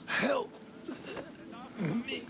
Help me.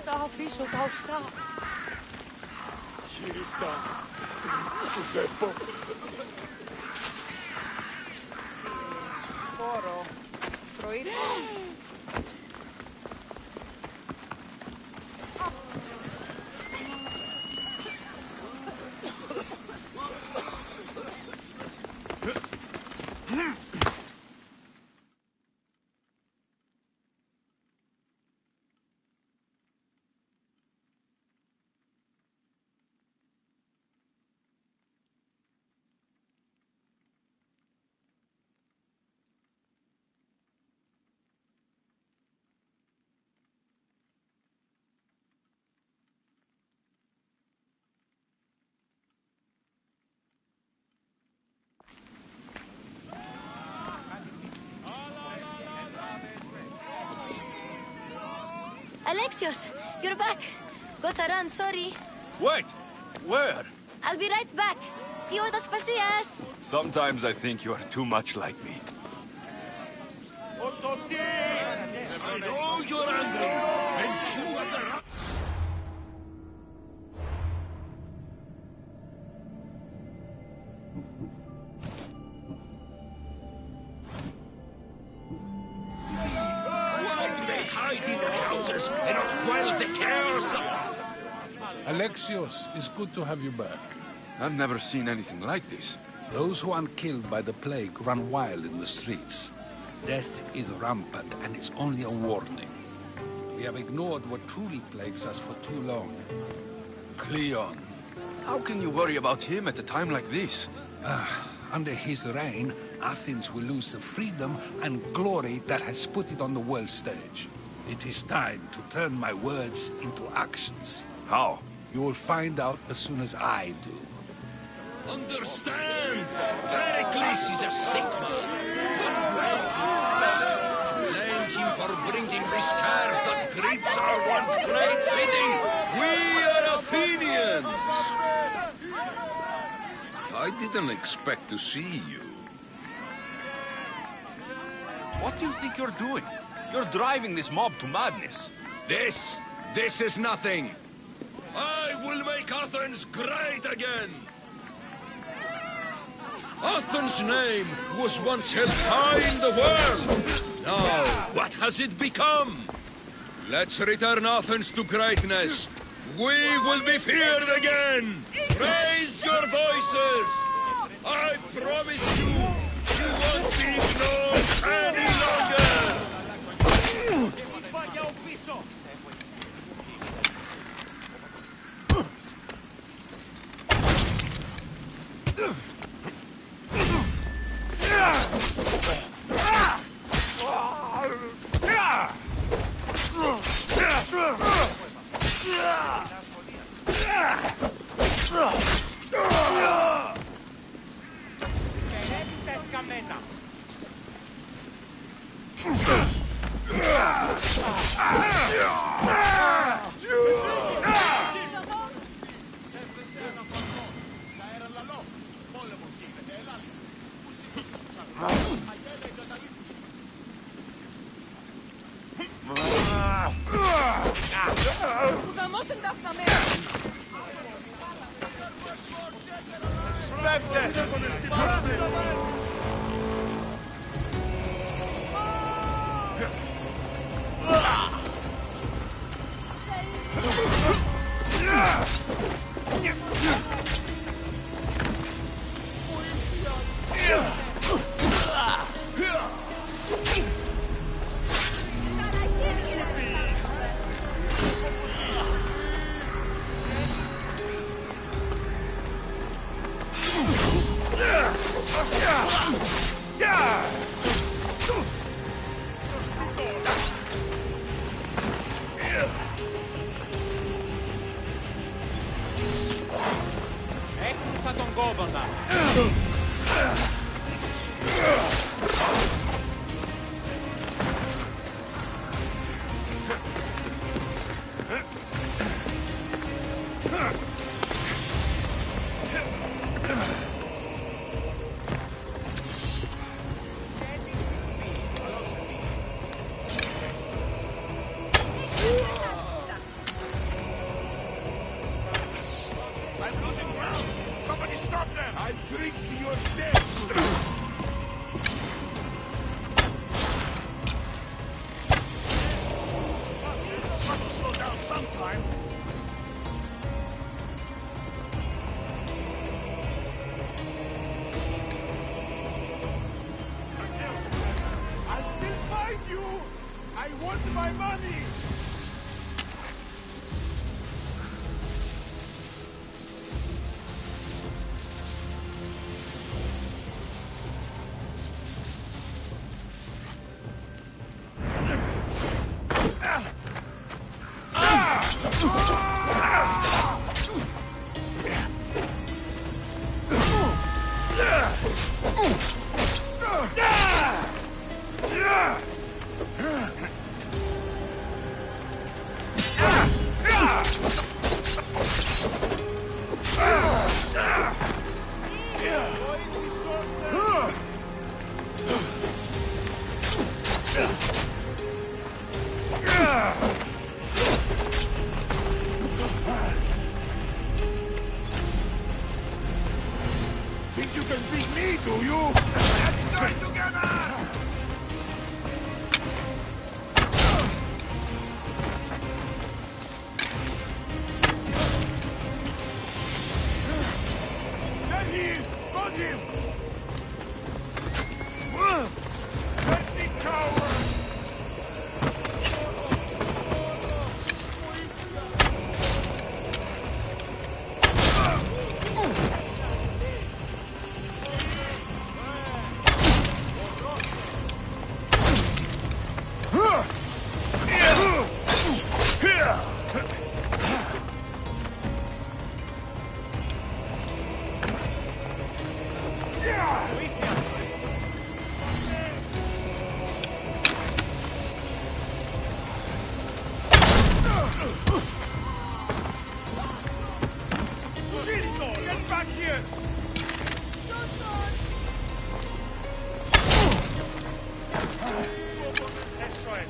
Stop, Fischer, stop. Ci sta. Beppo. Foro. Troide. Alexios, you're back. Gotta run, sorry. Wait! Where? I'll be right back. See you das paseas. Sometimes I think you are too much like me. I know you're angry, and you are the... Why do they hide in their houses and not quell the chaos that... Alexios, it's good to have you back. I've never seen anything like this. Those who aren't killed by the plague run wild in the streets. Death is rampant, and it's only a warning. We have ignored what truly plagues us for too long. Cleon. How can you worry about him at a time like this? Under his reign, Athens will lose the freedom and glory that has put it on the world stage. It is time to turn my words into actions. How? You will find out as soon as I do. Understand! Pericles is a sick man. Blame him for bringing this curse that grips our once great city. We are Athenians! I didn't expect to see you. What do you think you're doing? You're driving this mob to madness. This is nothing. I will make Athens great again. Athens' name was once held high in the world. Now, what has it become? Let's return Athens to greatness. We will be feared again. Raise your voices. I promise you, you won't Δαμώσεν τα αυταμένα. Έκτισα τον κόδωνα. I'm losing ground! Somebody stop them! I'll drink to your death! Slow down sometime! I'll still find you! I want my money! Think you can beat me, do you? Let's start together! There he is! Got him! Empty coward! Get back here! Let's try it.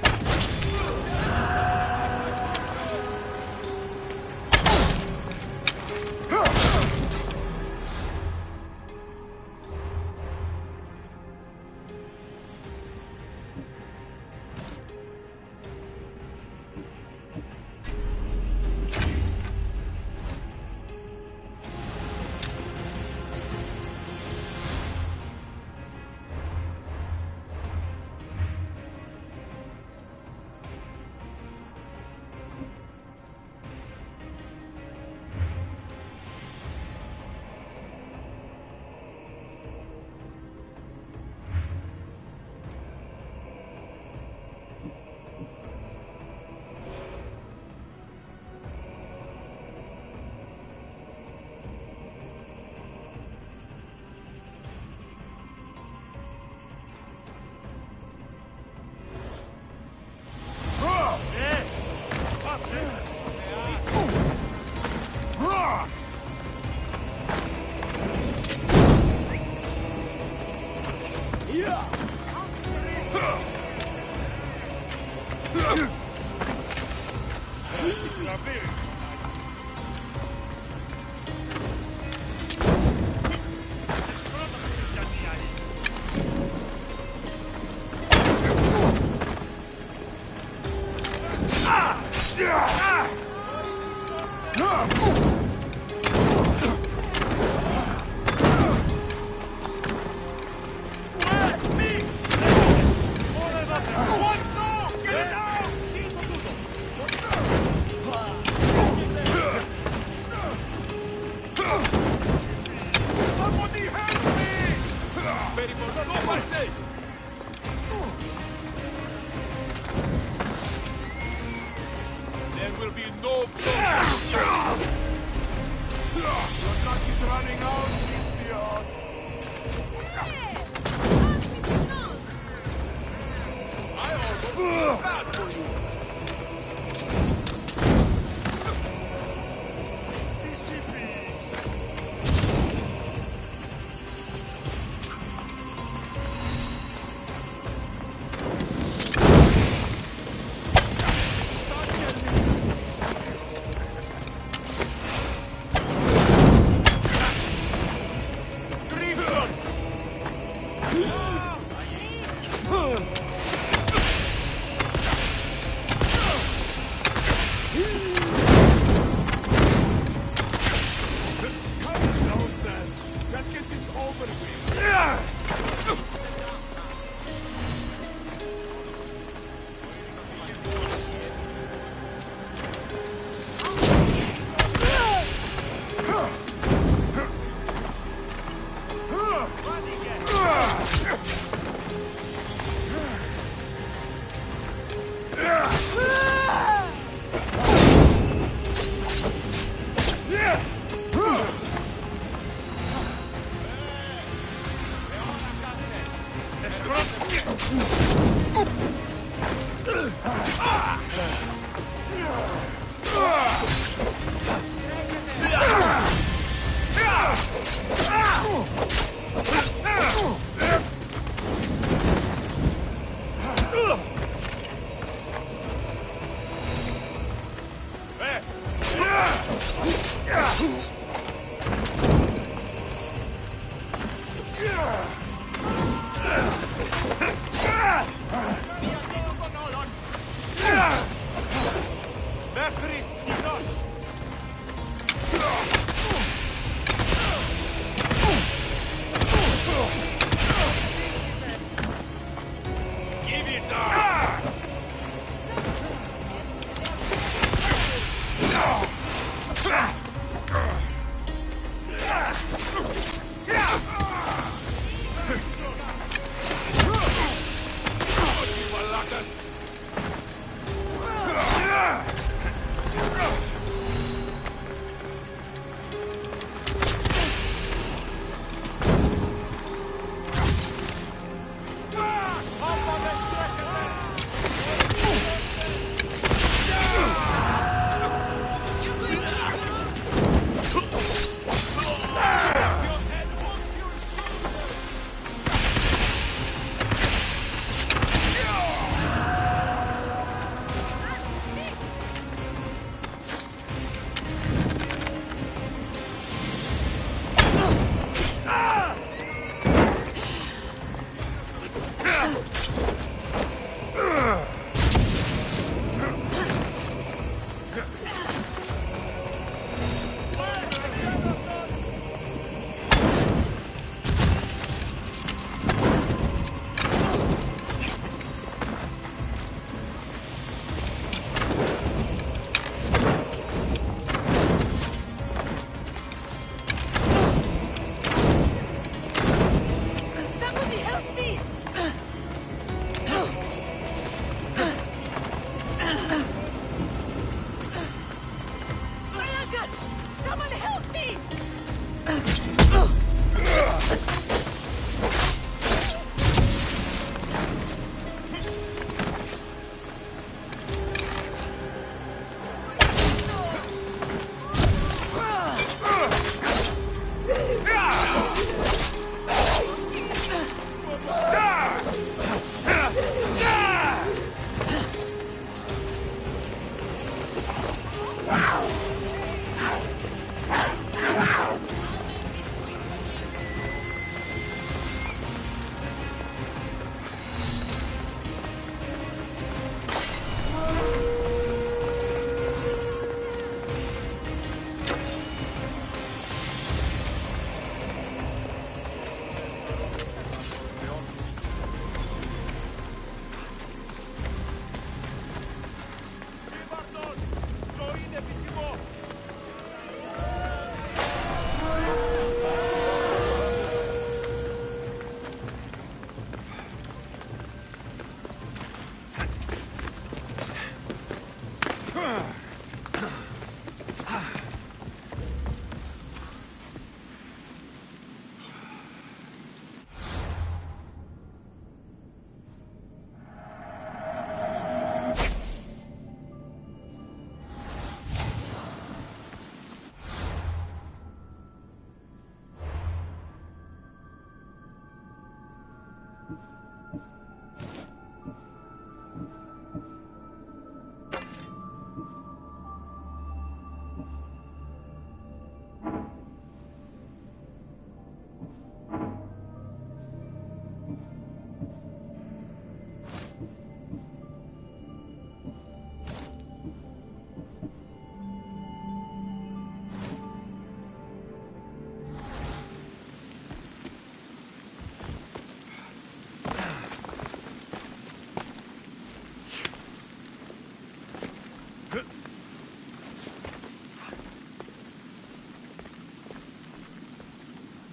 Ah!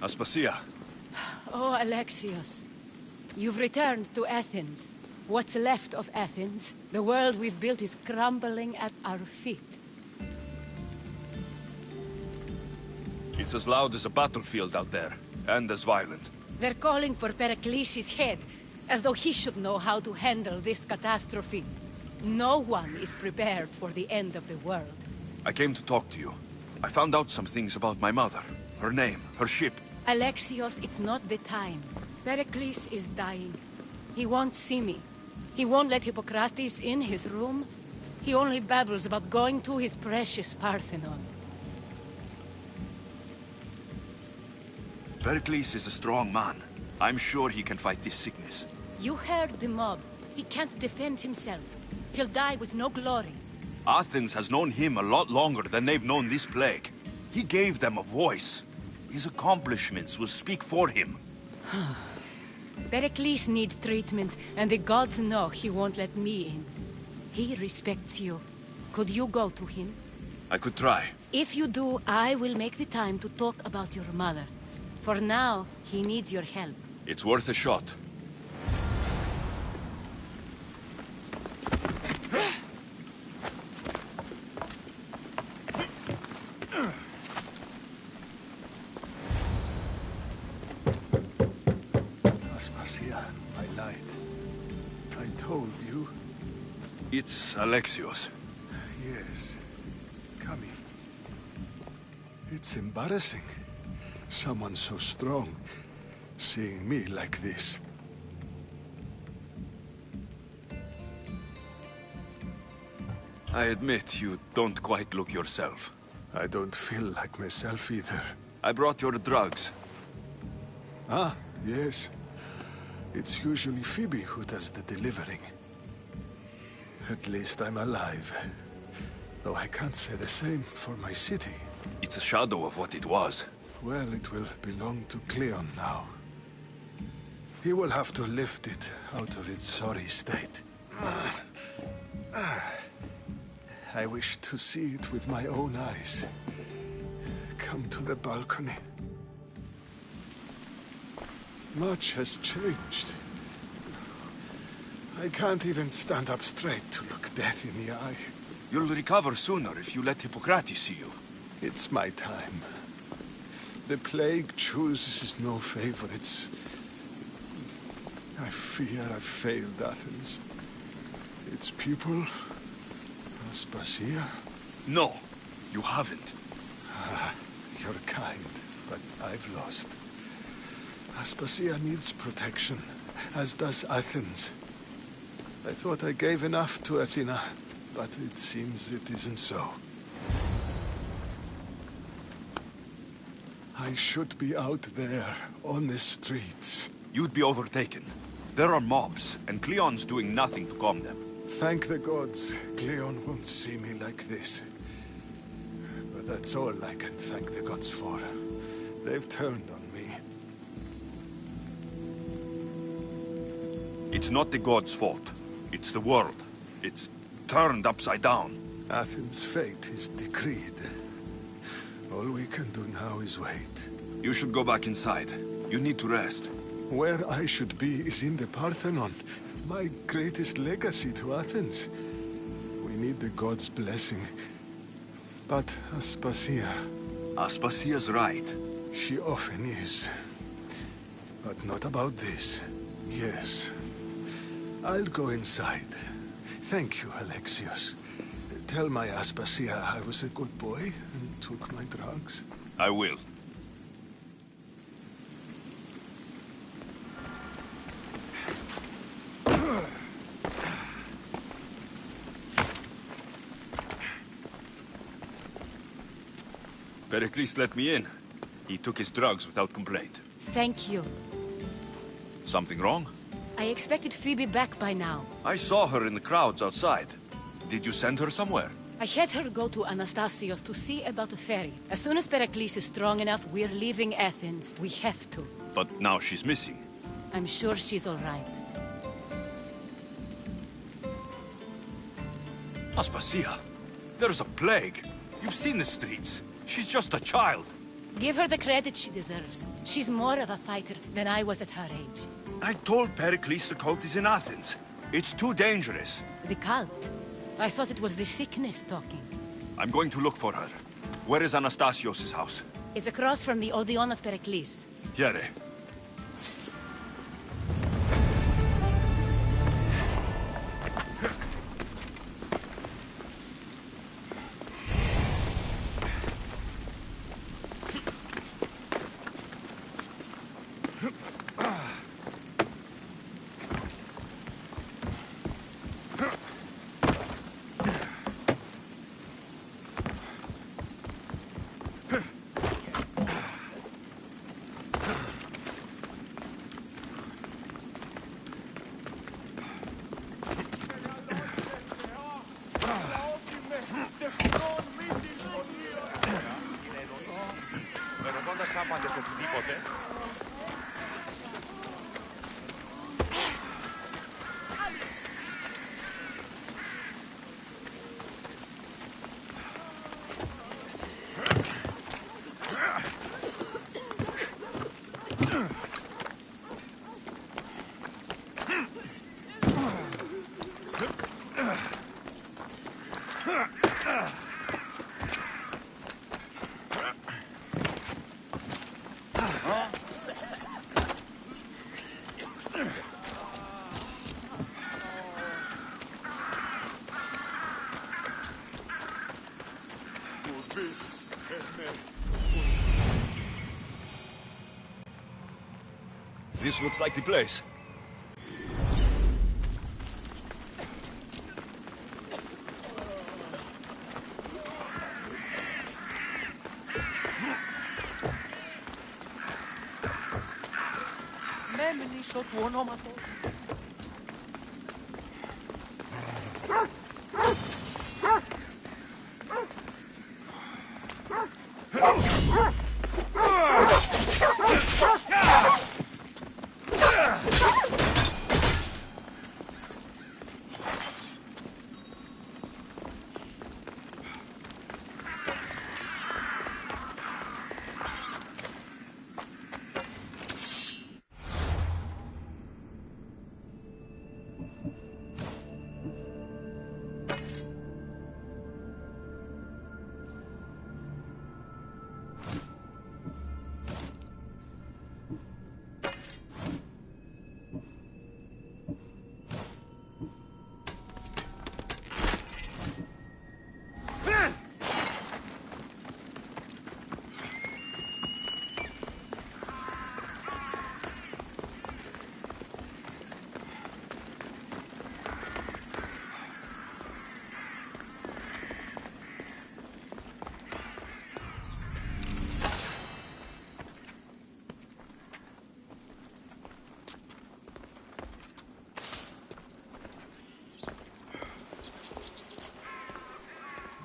Aspasia, Oh, Alexios. You've returned to Athens. What's left of Athens? The world we've built is crumbling at our feet. it's as loud as a battlefield out there, and as violent. They're calling for Pericles' head, as though he should know how to handle this catastrophe. No one is prepared for the end of the world. I came to talk to you. I found out some things about my mother. Her name, her ship. Alexios, it's not the time. Pericles is dying. He won't see me. He won't let Hippocrates in his room. He only babbles about going to his precious Parthenon. Pericles is a strong man. I'm sure he can fight this sickness. You heard the mob. He can't defend himself. He'll die with no glory. Athens has known him a lot longer than they've known this plague. He gave them a voice. His accomplishments will speak for him. Pericles needs treatment, and the gods know he won't let me in. He respects you. Could you go to him? I could try. If you do, I will make the time to talk about your mother. For now, he needs your help. It's worth a shot. Aspasia, I lied. I told you. It's Alexios. Yes. Come in. It's embarrassing. Someone so strong, seeing me like this. I admit you don't quite look yourself. I don't feel like myself either. I brought your drugs. Ah, yes. It's usually Phoebe who does the delivering. At least I'm alive. Though I can't say the same for my city. It's a shadow of what it was. Well, it will belong to Cleon now. He will have to lift it out of its sorry state. I wish to see it with my own eyes. Come to the balcony. Much has changed. I can't even stand up straight to look death in the eye. You'll recover sooner if you let Hippocrates see you. It's my time. The plague chooses no favorites. I fear I've failed Athens. Its people, Aspasia. No, you haven't. You're kind, but I've lost. Aspasia needs protection, as does Athens. I thought I gave enough to Athena, but it seems it isn't so. I should be out there, on the streets. You'd be overtaken. There are mobs, and Cleon's doing nothing to calm them. Thank the gods, Cleon won't see me like this. But that's all I can thank the gods for. They've turned on me. It's not the gods' fault. It's the world. It's turned upside down. Athens' fate is decreed. All we can do now is wait. You should go back inside. You need to rest. Where I should be is in the Parthenon, my greatest legacy to Athens. We need the gods' blessing. But Aspasia... Aspasia's right. She often is. But not about this. Yes. I'll go inside. Thank you, Alexios. Tell my Aspasia I was a good boy and took my drugs. I will. Pericles let me in. He took his drugs without complaint. Thank you. Something wrong? I expected Phoebe back by now. I saw her in the crowds outside. Did you send her somewhere? I had her go to Anastasios to see about a ferry. As soon as Pericles is strong enough, we're leaving Athens. We have to. But now she's missing. I'm sure she's all right. Aspasia, there's a plague. You've seen the streets. She's just a child. Give her the credit she deserves. She's more of a fighter than I was at her age. I told Pericles the cult is in Athens. It's too dangerous. The cult? I thought it was the sickness talking. I'm going to look for her. Where is Anastasios' house? It's across from the Odeon of Pericles. Here. This looks like the place. του ονόματος.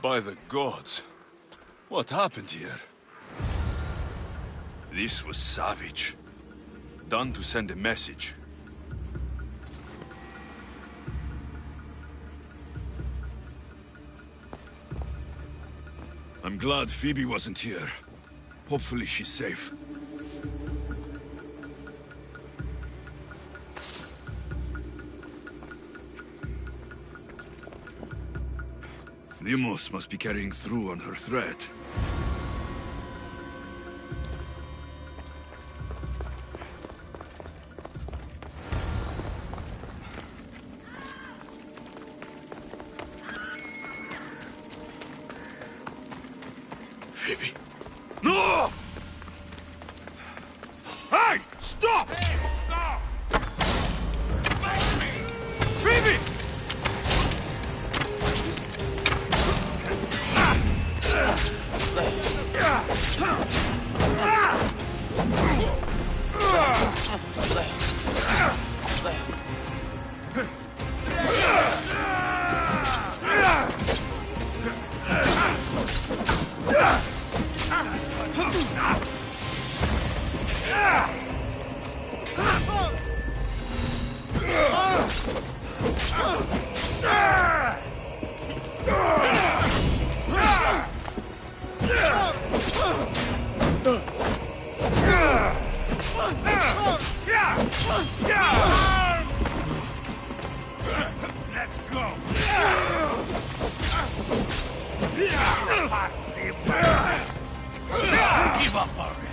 By the gods, what happened here? This was savage. Done to send a message. I'm glad Phoebe wasn't here. Hopefully she's safe. Deimos must be carrying through on her threat. Phoebe. No! Hey! Stop! Hey, stop! Phoebe! Let's go! Give up already!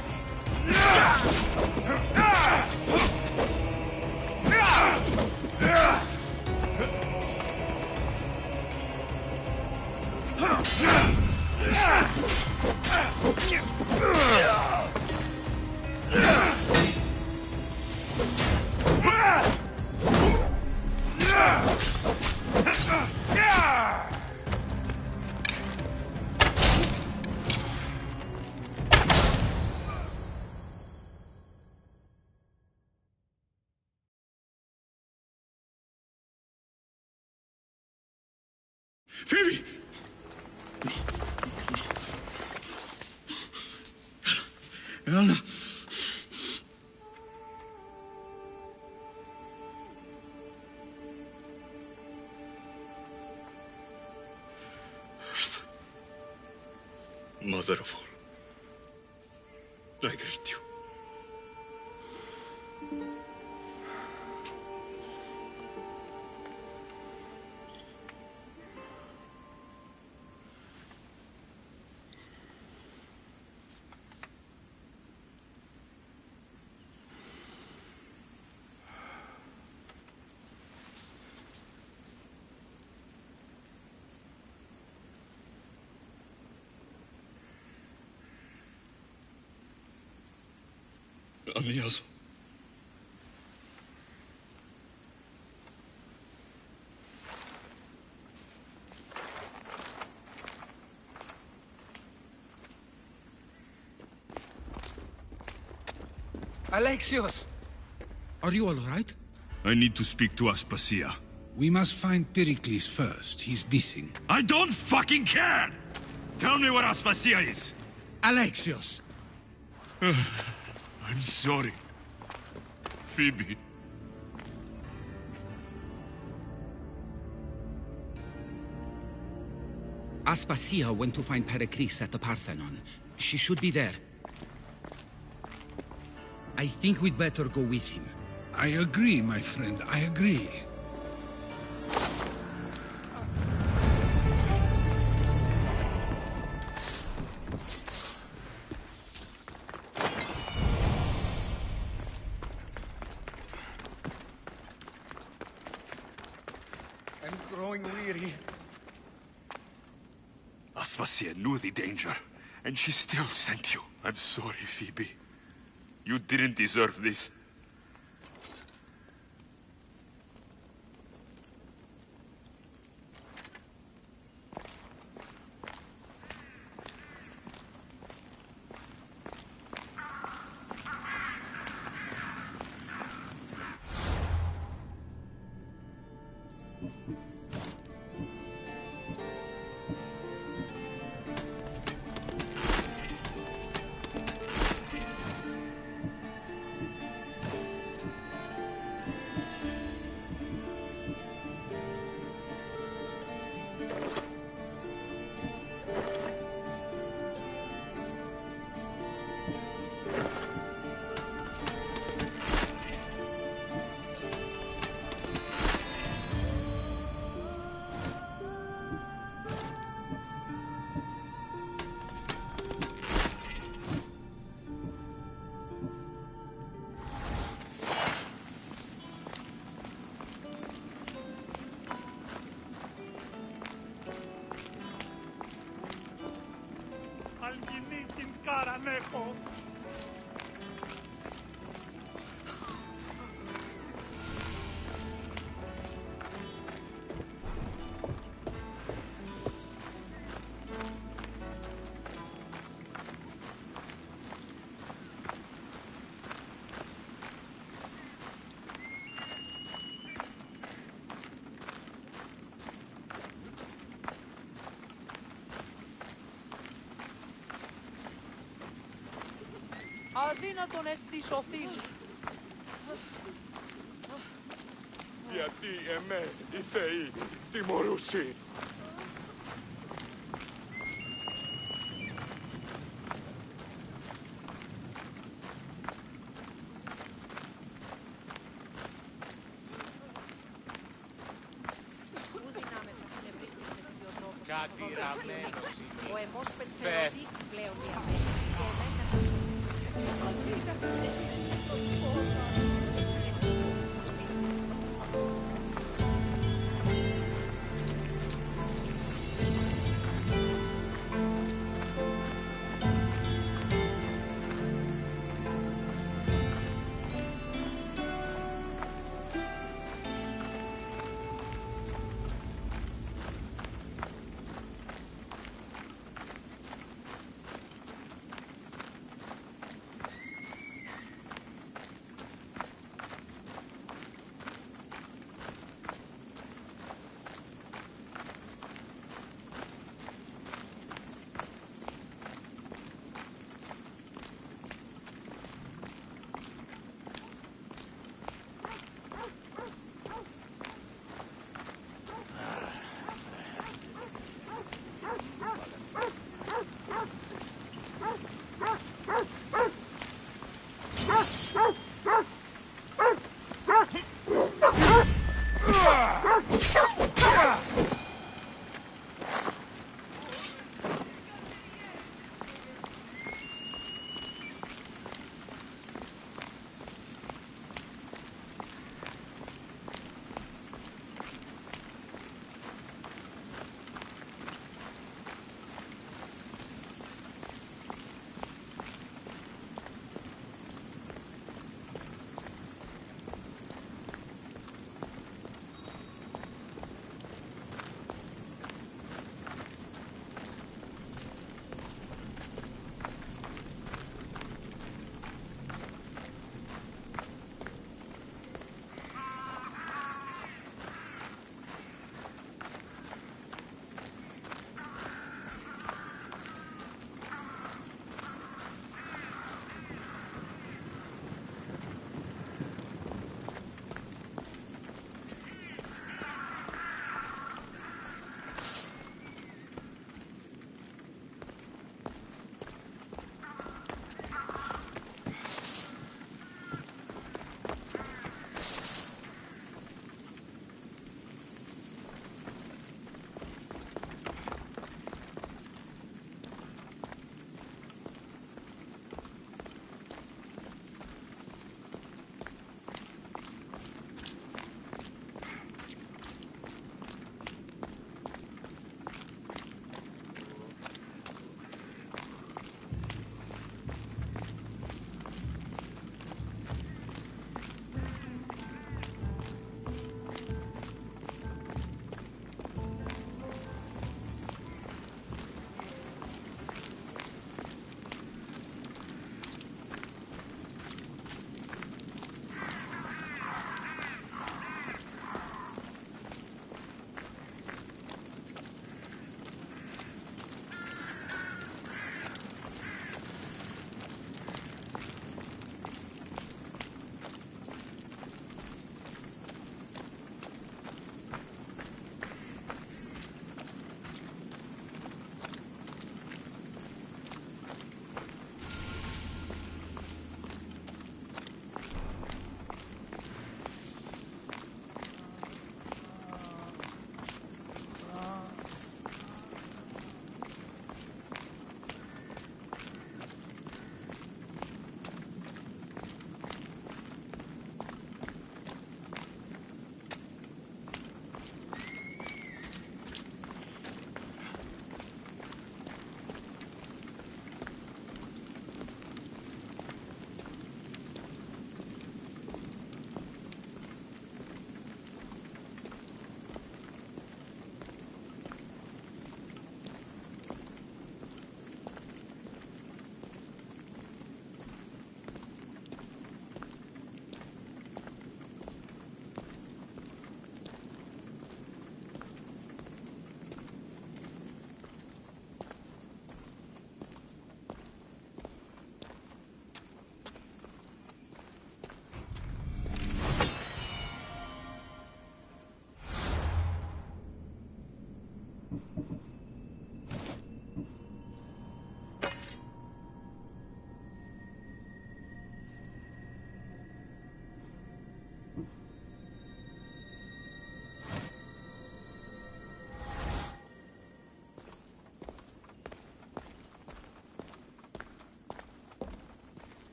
Phoebe! Anna. Mother of all, I greet you. Amiazo. Alexios! Are you all right? I need to speak to Aspasia. We must find Pericles first. He's missing. I don't fucking care! Tell me where Aspasia is! Alexios! I'm sorry. Phoebe. Aspasia went to find Pericles at the Parthenon. She should be there. I think we'd better go with him. I agree, my friend. I agree. I'm growing weary. Aspasia knew the danger, and she still sent you. I'm sorry, Phoebe. You didn't deserve this. Αδύνατον εστι σωθήν. The Γιατί εμέ οι θεοί τιμωρούσι. Κάτι ραμμένος είναι. Ο εμός πενθέωση πλέον διαμένει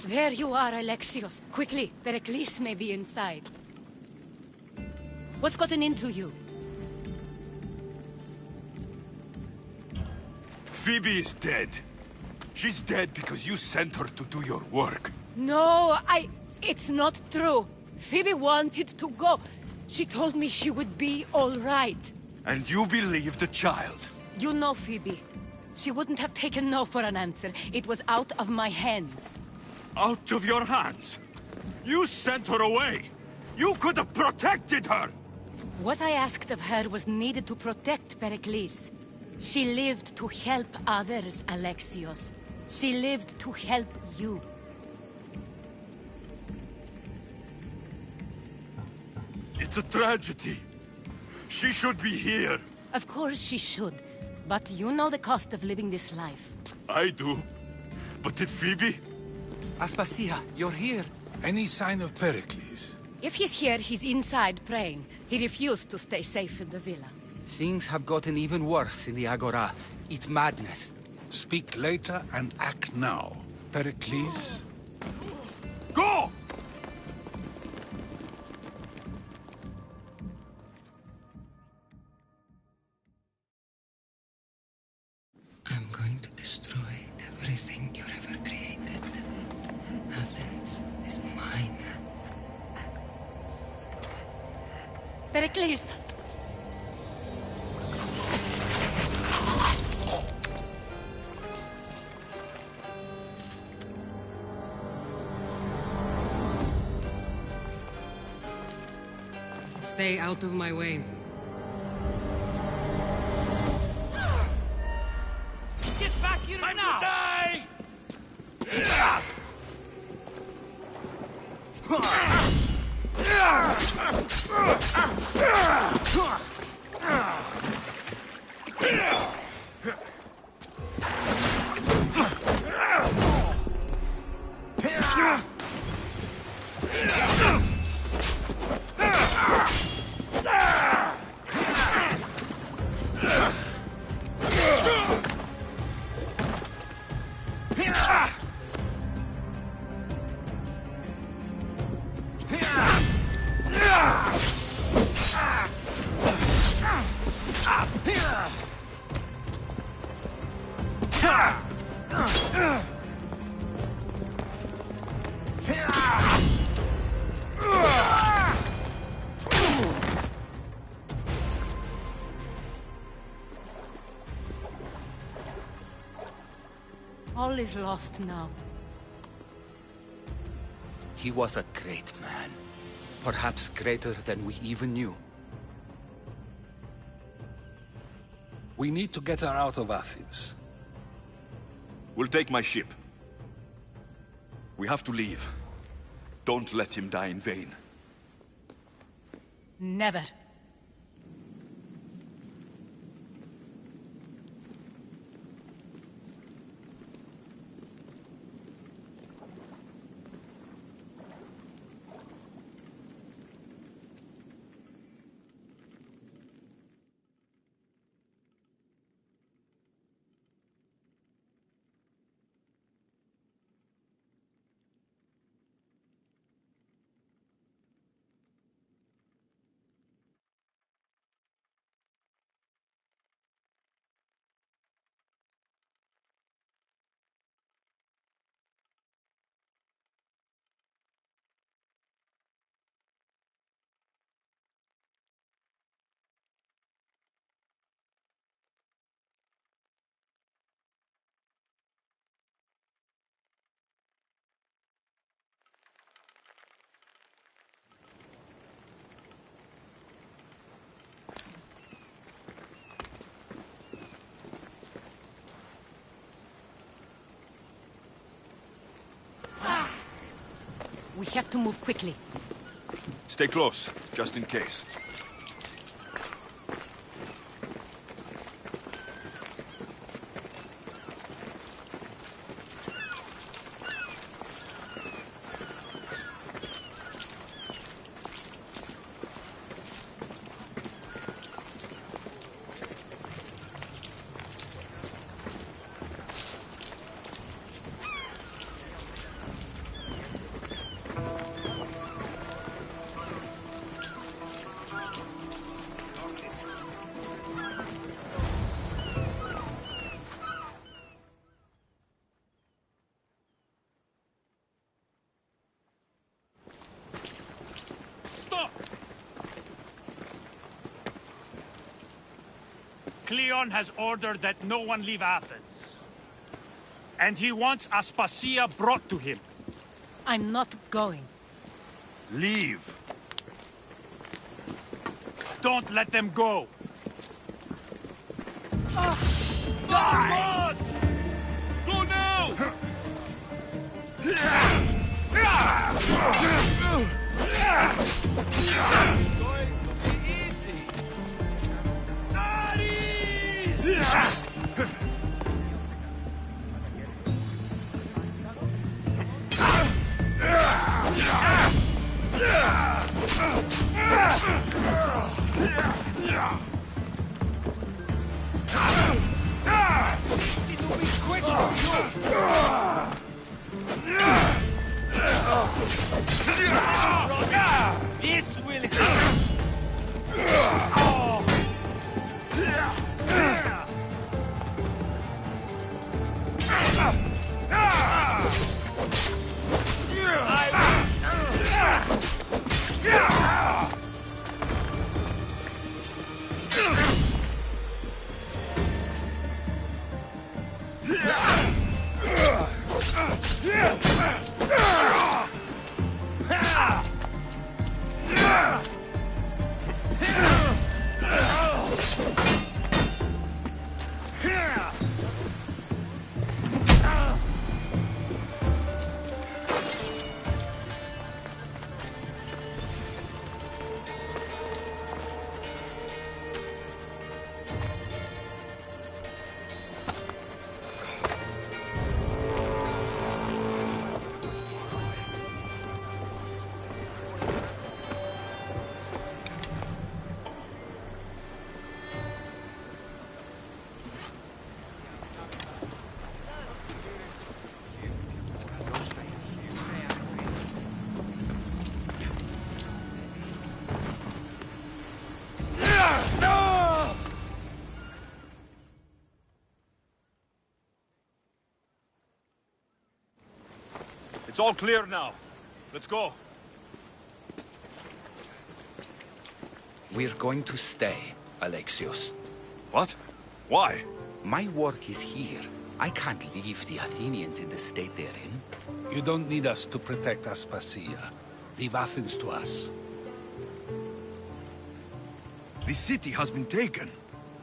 There you are, Alexios. Quickly, Pericles may be inside. What's gotten into you? Phoebe is dead. She's dead because you sent her to do your work. No, It's not true. Phoebe wanted to go. She told me she would be all right. And you believe the child? You know Phoebe. She wouldn't have taken no for an answer. It was out of my hands. Out of your hands? You sent her away! You could have protected her! What I asked of her was needed to protect Pericles. She lived to help others, Alexios. She lived to help you. It's a tragedy. She should be here. Of course she should. But you know the cost of living this life. I do. But did Phoebe? Aspasia, you're here. Any sign of Pericles? If he's here, he's inside praying. He refused to stay safe in the villa. Things have gotten even worse in the Agora. It's madness. Speak later and act now. Pericles? Go! I'm going to destroy everything you ever created. Athens is mine. Pericles! Stay out of my way. Get back here now! Die! All is lost now. He was a great man. Perhaps greater than we even knew. We need to get her out of Athens. We'll take my ship. We have to leave. Don't let him die in vain. Never. We have to move quickly. Stay close, just in case. Cleon has ordered that no one leave Athens. And he wants Aspasia brought to him. I'm not going. Leave. Don't let them go. Die! Go now! Going to be easy. It'll be quick. This will help. It's all clear now. Let's go. We're going to stay, Alexios. What? Why? My work is here. I can't leave the Athenians in the state they're in. You don't need us to protect Aspasia. Leave Athens to us. The city has been taken.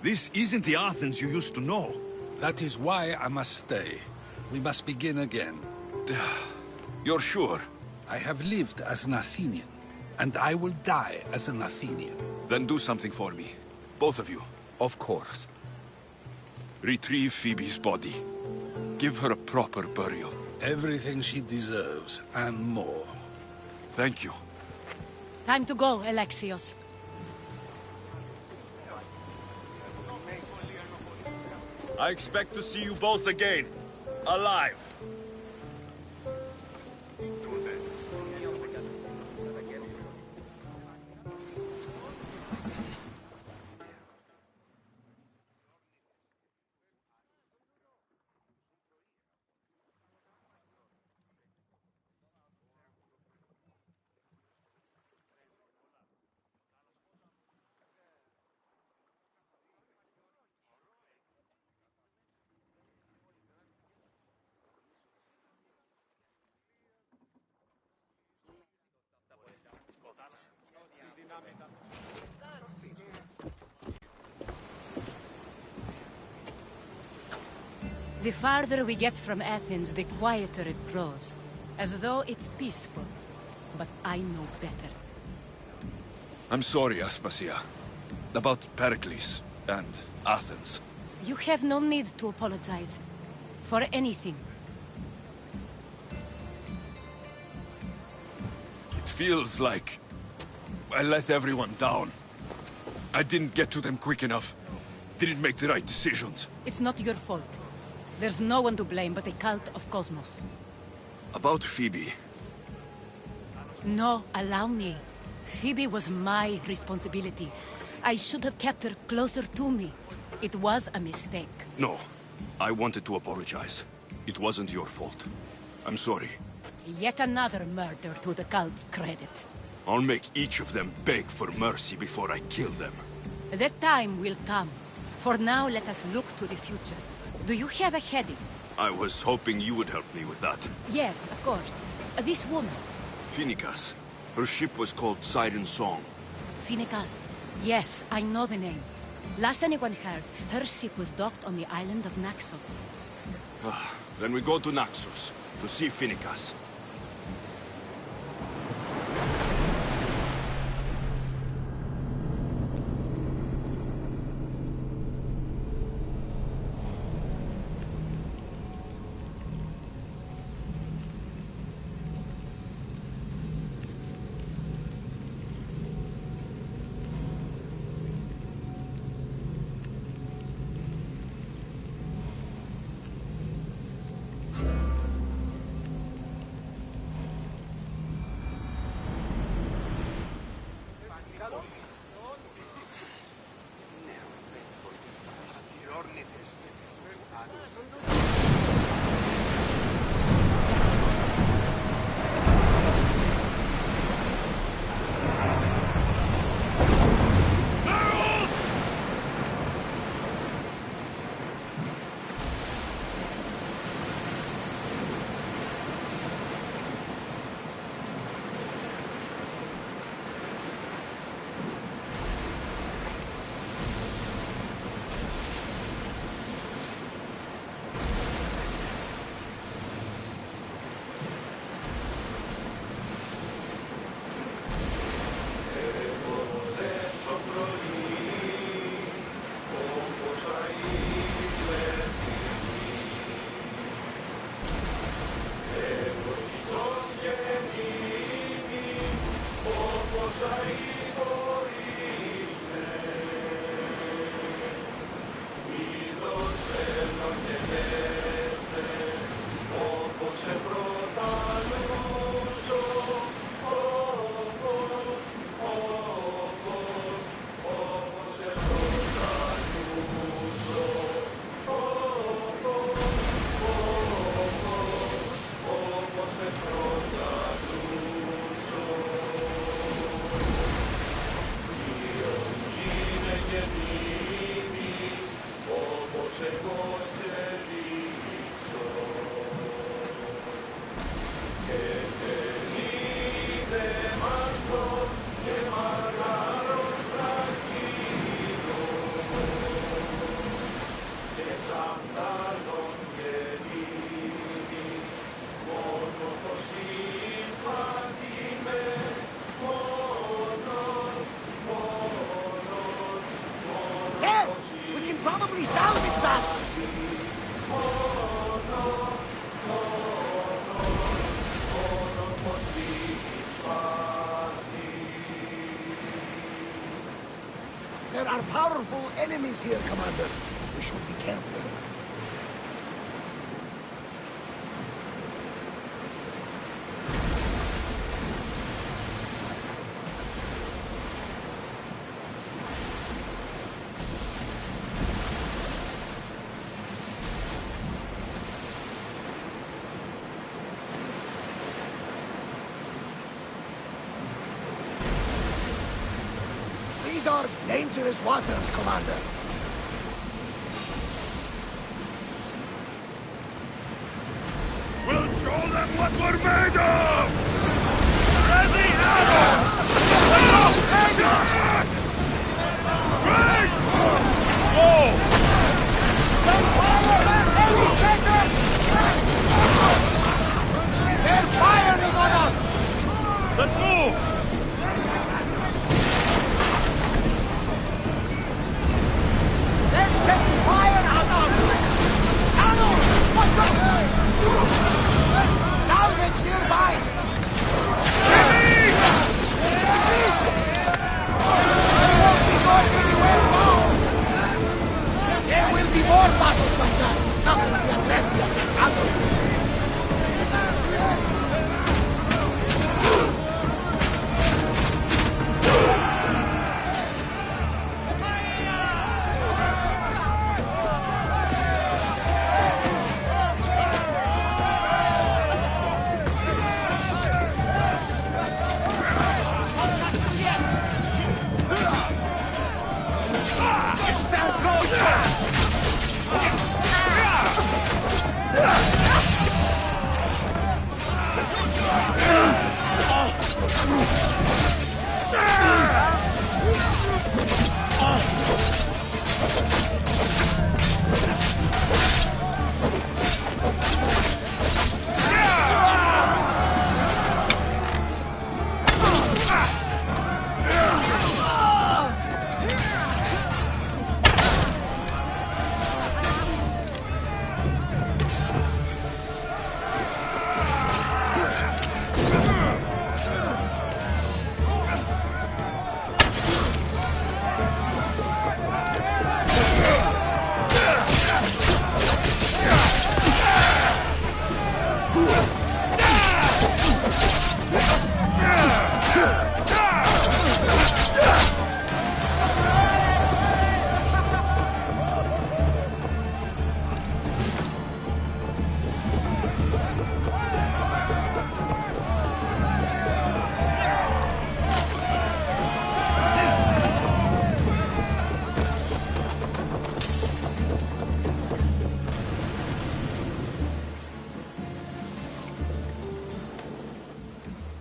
This isn't the Athens you used to know. That is why I must stay. We must begin again. You're sure? I have lived as an Athenian, and I will die as an Athenian. Then do something for me. Both of you. Of course. Retrieve Phoebe's body. Give her a proper burial. Everything she deserves, and more. Thank you. Time to go, Alexios. I expect to see you both again. Alive. The farther we get from Athens, the quieter it grows. As though it's peaceful. But I know better. I'm sorry, Aspasia. About Pericles and Athens. You have no need to apologize. For anything. It feels like I let everyone down. I didn't get to them quick enough. Didn't make the right decisions. It's not your fault. There's no one to blame but the cult of Cosmos. About Phoebe. No, allow me. Phoebe was my responsibility. I should have kept her closer to me. It was a mistake. No. I wanted to apologize. It wasn't your fault. I'm sorry. Yet another murder to the cult's credit. I'll make each of them beg for mercy before I kill them. That time will come. For now, let us look to the future. Do you have a heading? I was hoping you would help me with that. Yes, of course. This woman. Finicas. Her ship was called Siren Song. Finicas. Yes, I know the name. Last anyone heard, her ship was docked on the island of Naxos. Then we go to Naxos, to see Finicas. Probably salvage that! There are powerful enemies here, Commander. We should be careful. These are dangerous waters, Commander. We'll show them what we're made of! Ready, arrow! Grace! Slow! They're firing on us! Let's move! Taking fire on us! Arnold! What's up? Salvage nearby!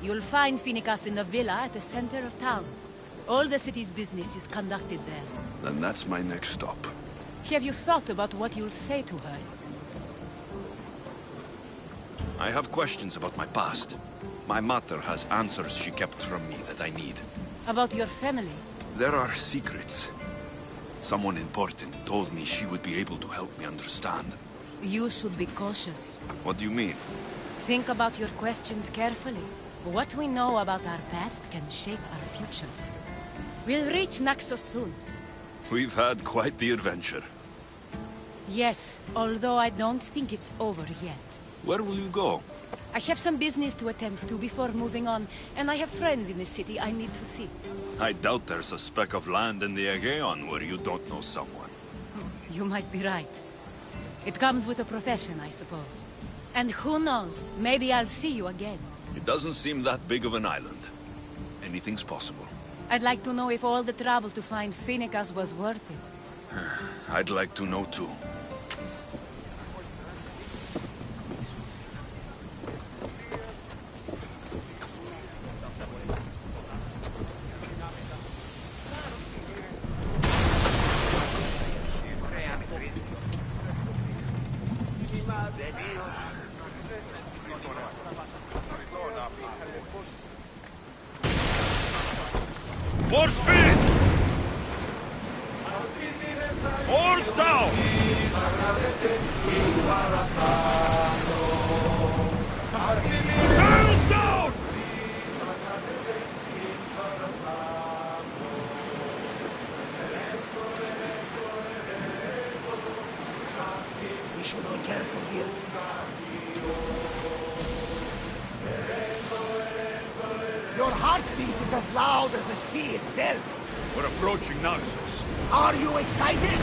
You'll find Phoenicas in the villa at the center of town. All the city's business is conducted there. Then that's my next stop. Have you thought about what you'll say to her? I have questions about my past. My mother has answers she kept from me that I need. About your family? There are secrets. Someone important told me she would be able to help me understand. You should be cautious. What do you mean? Think about your questions carefully. What we know about our past can shape our future. We'll reach Naxos soon. We've had quite the adventure. Yes, although I don't think it's over yet. Where will you go? I have some business to attend to before moving on, and I have friends in the city I need to see. I doubt there's a speck of land in the Aegean where you don't know someone. You might be right. It comes with a profession, I suppose. And who knows, maybe I'll see you again. It doesn't seem that big of an island. Anything's possible. I'd like to know if all the trouble to find Phoenicas was worth it. I'd like to know too. More speed! Oars down! Sails down! We should be careful here. Your heartbeat is as loud as the sea itself. We're approaching Naxos. Are you excited?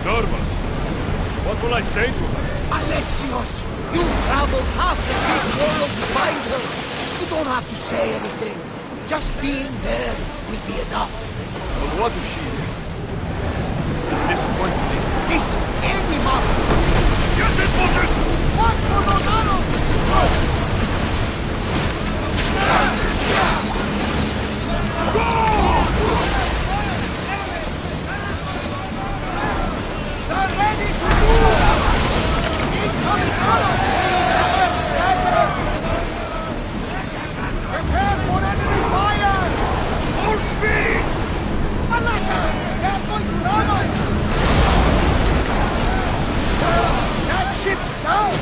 Nervous. What will I say to her? Alexios, you've traveled half the big world to find her. You don't have to say anything. Just being there will be enough. But what if she is disappointed? Listen, any mother. Get in position! Watch for those arrows! They're ready to move! Incoming arrows! Prepare for enemy fire! Full speed! Malaka! They're going to ram us! That ship's down!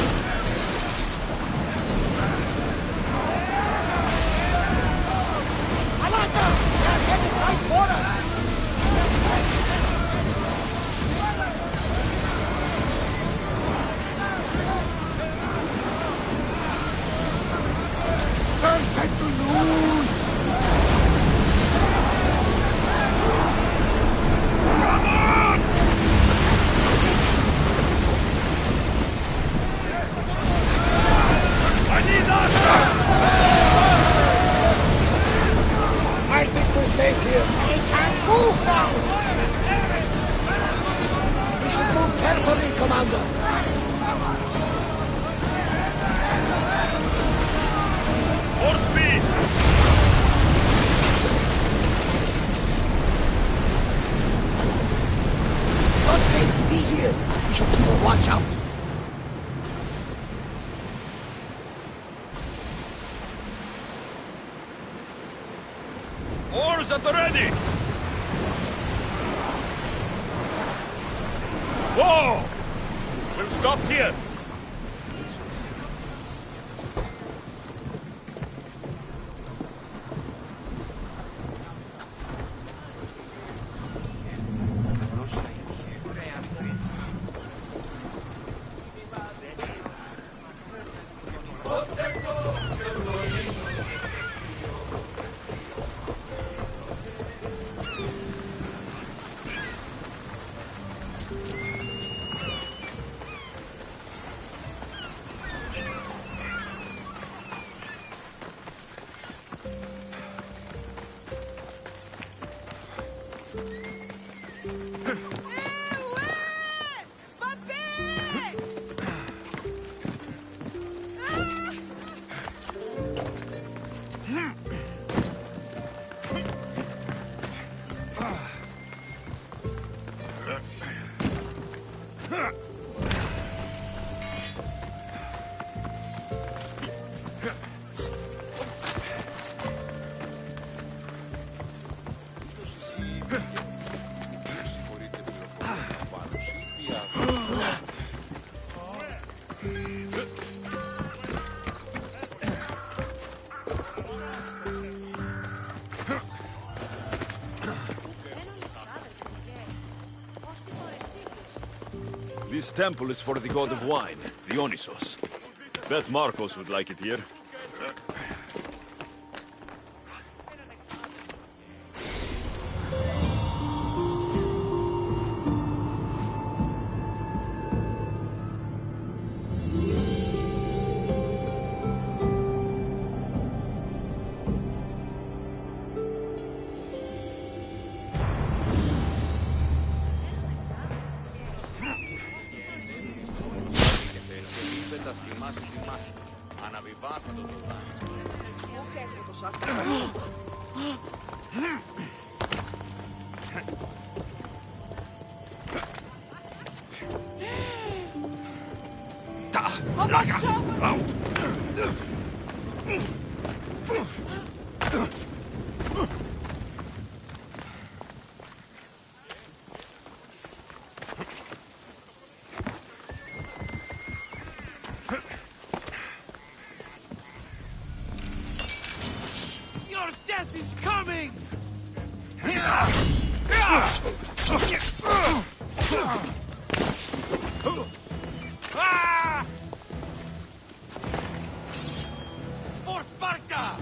Malaka! They're headed right for us! They're set to lose! Come on! I need answers! I think we're safe here. We can move now! We should move carefully, Commander. More speed! It's not safe to be here. We should keep a watch out. Oars at the ready! Whoa! We'll stop here. temple is for the god of wine, Dionysos. Bet Marcos would like it here. Your death is coming! For Sparta!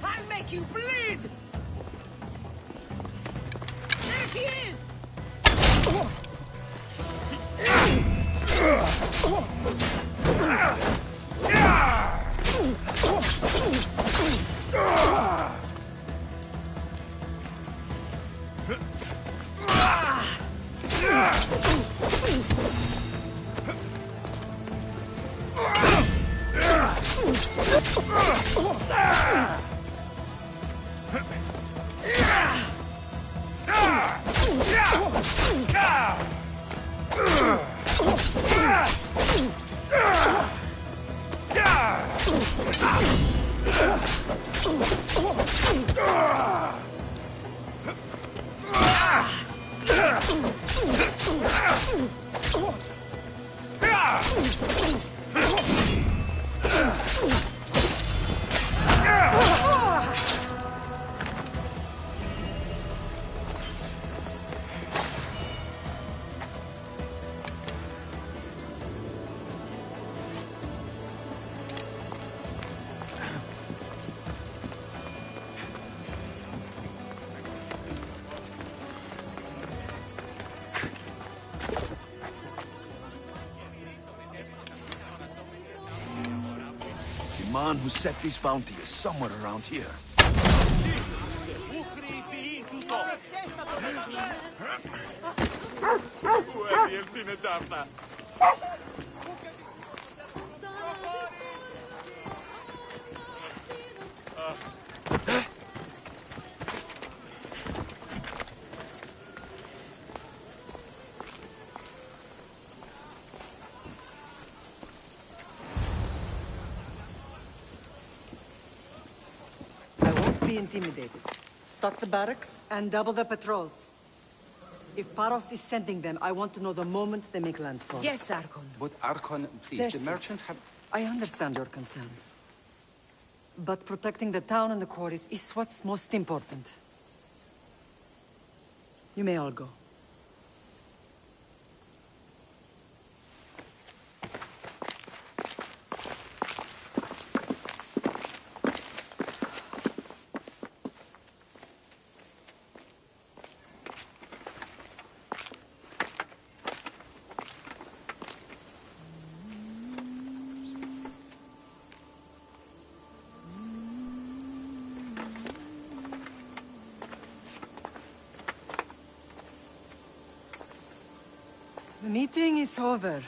I'll make you bleed! There he is! The man who set this bounty is somewhere around here. Be intimidated. Stock the barracks and double the patrols. If Paros is sending them, I want to know the moment they make landfall. Yes, Archon. But Archon, please, Xerxes, the merchants have... I understand your concerns. But protecting the town and the quarries is what's most important. You may all go. The meeting is over.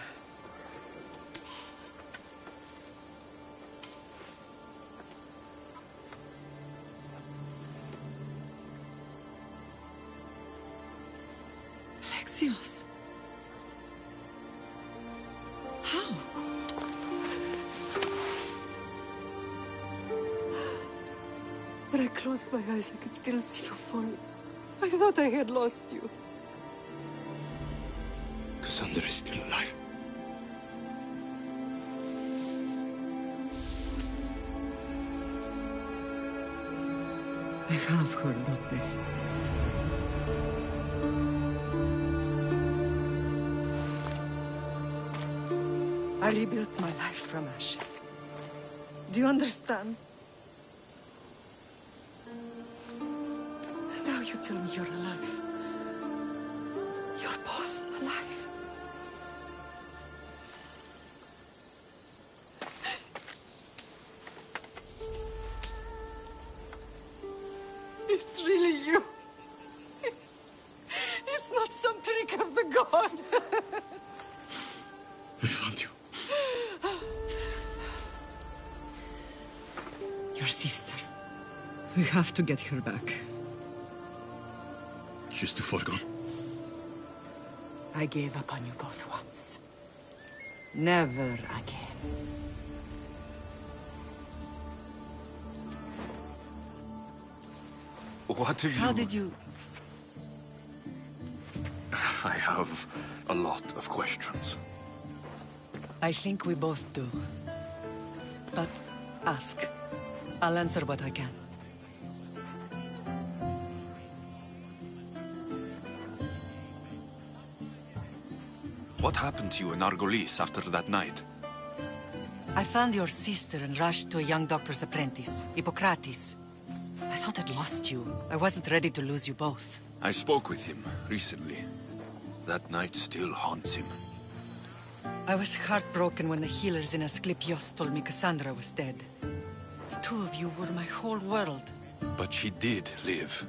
Alexios. How? When I closed my eyes, I could still see you fall. I thought I had lost you. Cassandra is still alive. They have her, don't they? I rebuilt my life from ashes. Do you understand? Now you tell me you're alive. You're both alive. It's really you. It's not some trick of the gods. I found you. Your sister. We have to get her back. She's too far gone. I gave up on you both once. Never again. What have you... How did you... I have a lot of questions. I think we both do. But ask. I'll answer what I can. What happened to you in Argolis after that night? I found your sister and rushed to a young doctor's apprentice, Hippocrates. I thought I'd lost you. I wasn't ready to lose you both. I spoke with him recently. That night still haunts him. I was heartbroken when the healers in Asclepios told me Cassandra was dead. The two of you were my whole world. But she did live.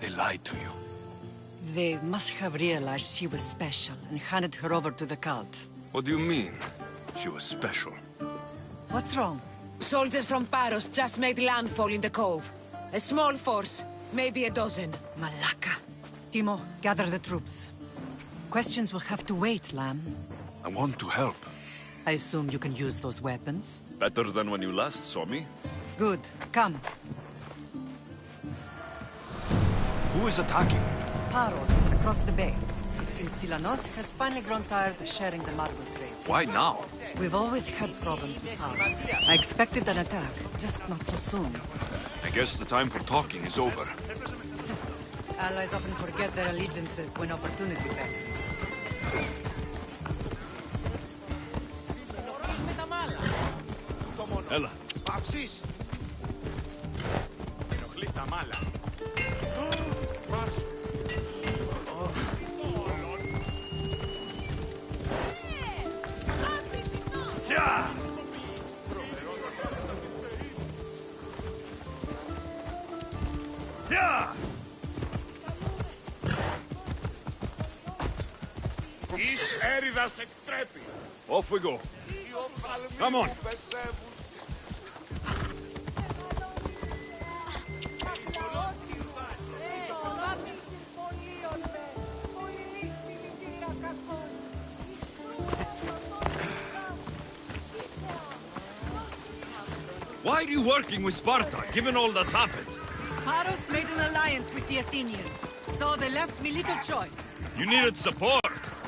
They lied to you. They must have realized she was special and handed her over to the cult. What do you mean? She was special. What's wrong? Soldiers from Paros just made landfall in the cove. A small force, maybe a dozen. Malaka. Timo, gather the troops. Questions will have to wait, Lamb. I want to help. I assume you can use those weapons? Better than when you last saw me. Good. Come. Who is attacking? Paros, across the bay. It seems Silanos has finally grown tired of sharing the marble trade. Why now? We've always had problems with Paros. I expected an attack, just not so soon. I guess the time for talking is over. Allies often forget their allegiances when opportunity beckons. Ella. Παύσεις! Ενοχλείς τα μάλα. Εις έριδας εκτρέπει. Off we go. Come on. Why are you working with Sparta, given all that's happened? Paros made an alliance with the Athenians, so they left me little choice. You needed support.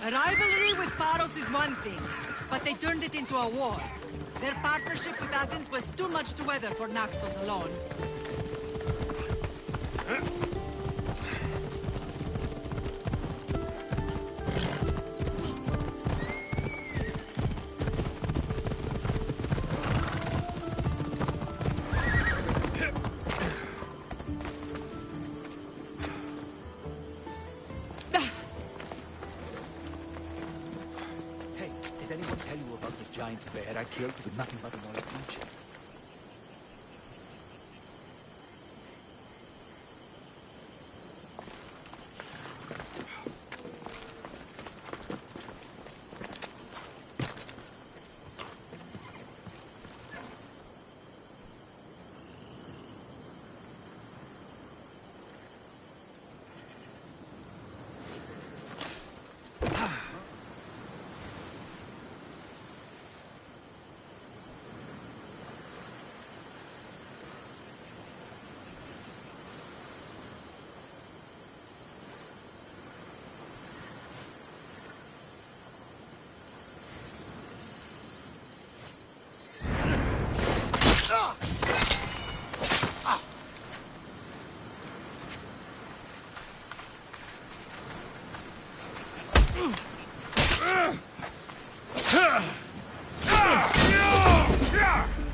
A rivalry with Paros is one thing, but they turned it into a war. Their partnership with Athens was too much to weather for Naxos alone. Did anyone tell you about the giant bear I killed with nothing but an olive branch?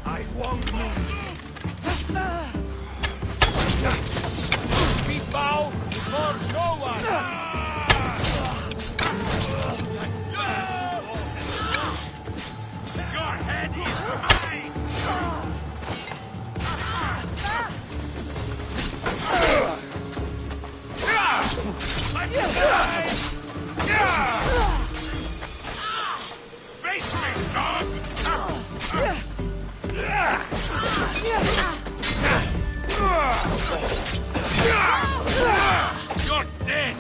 I won't move. We bow before no one. Your head is mine. Face me, dog! You're dead!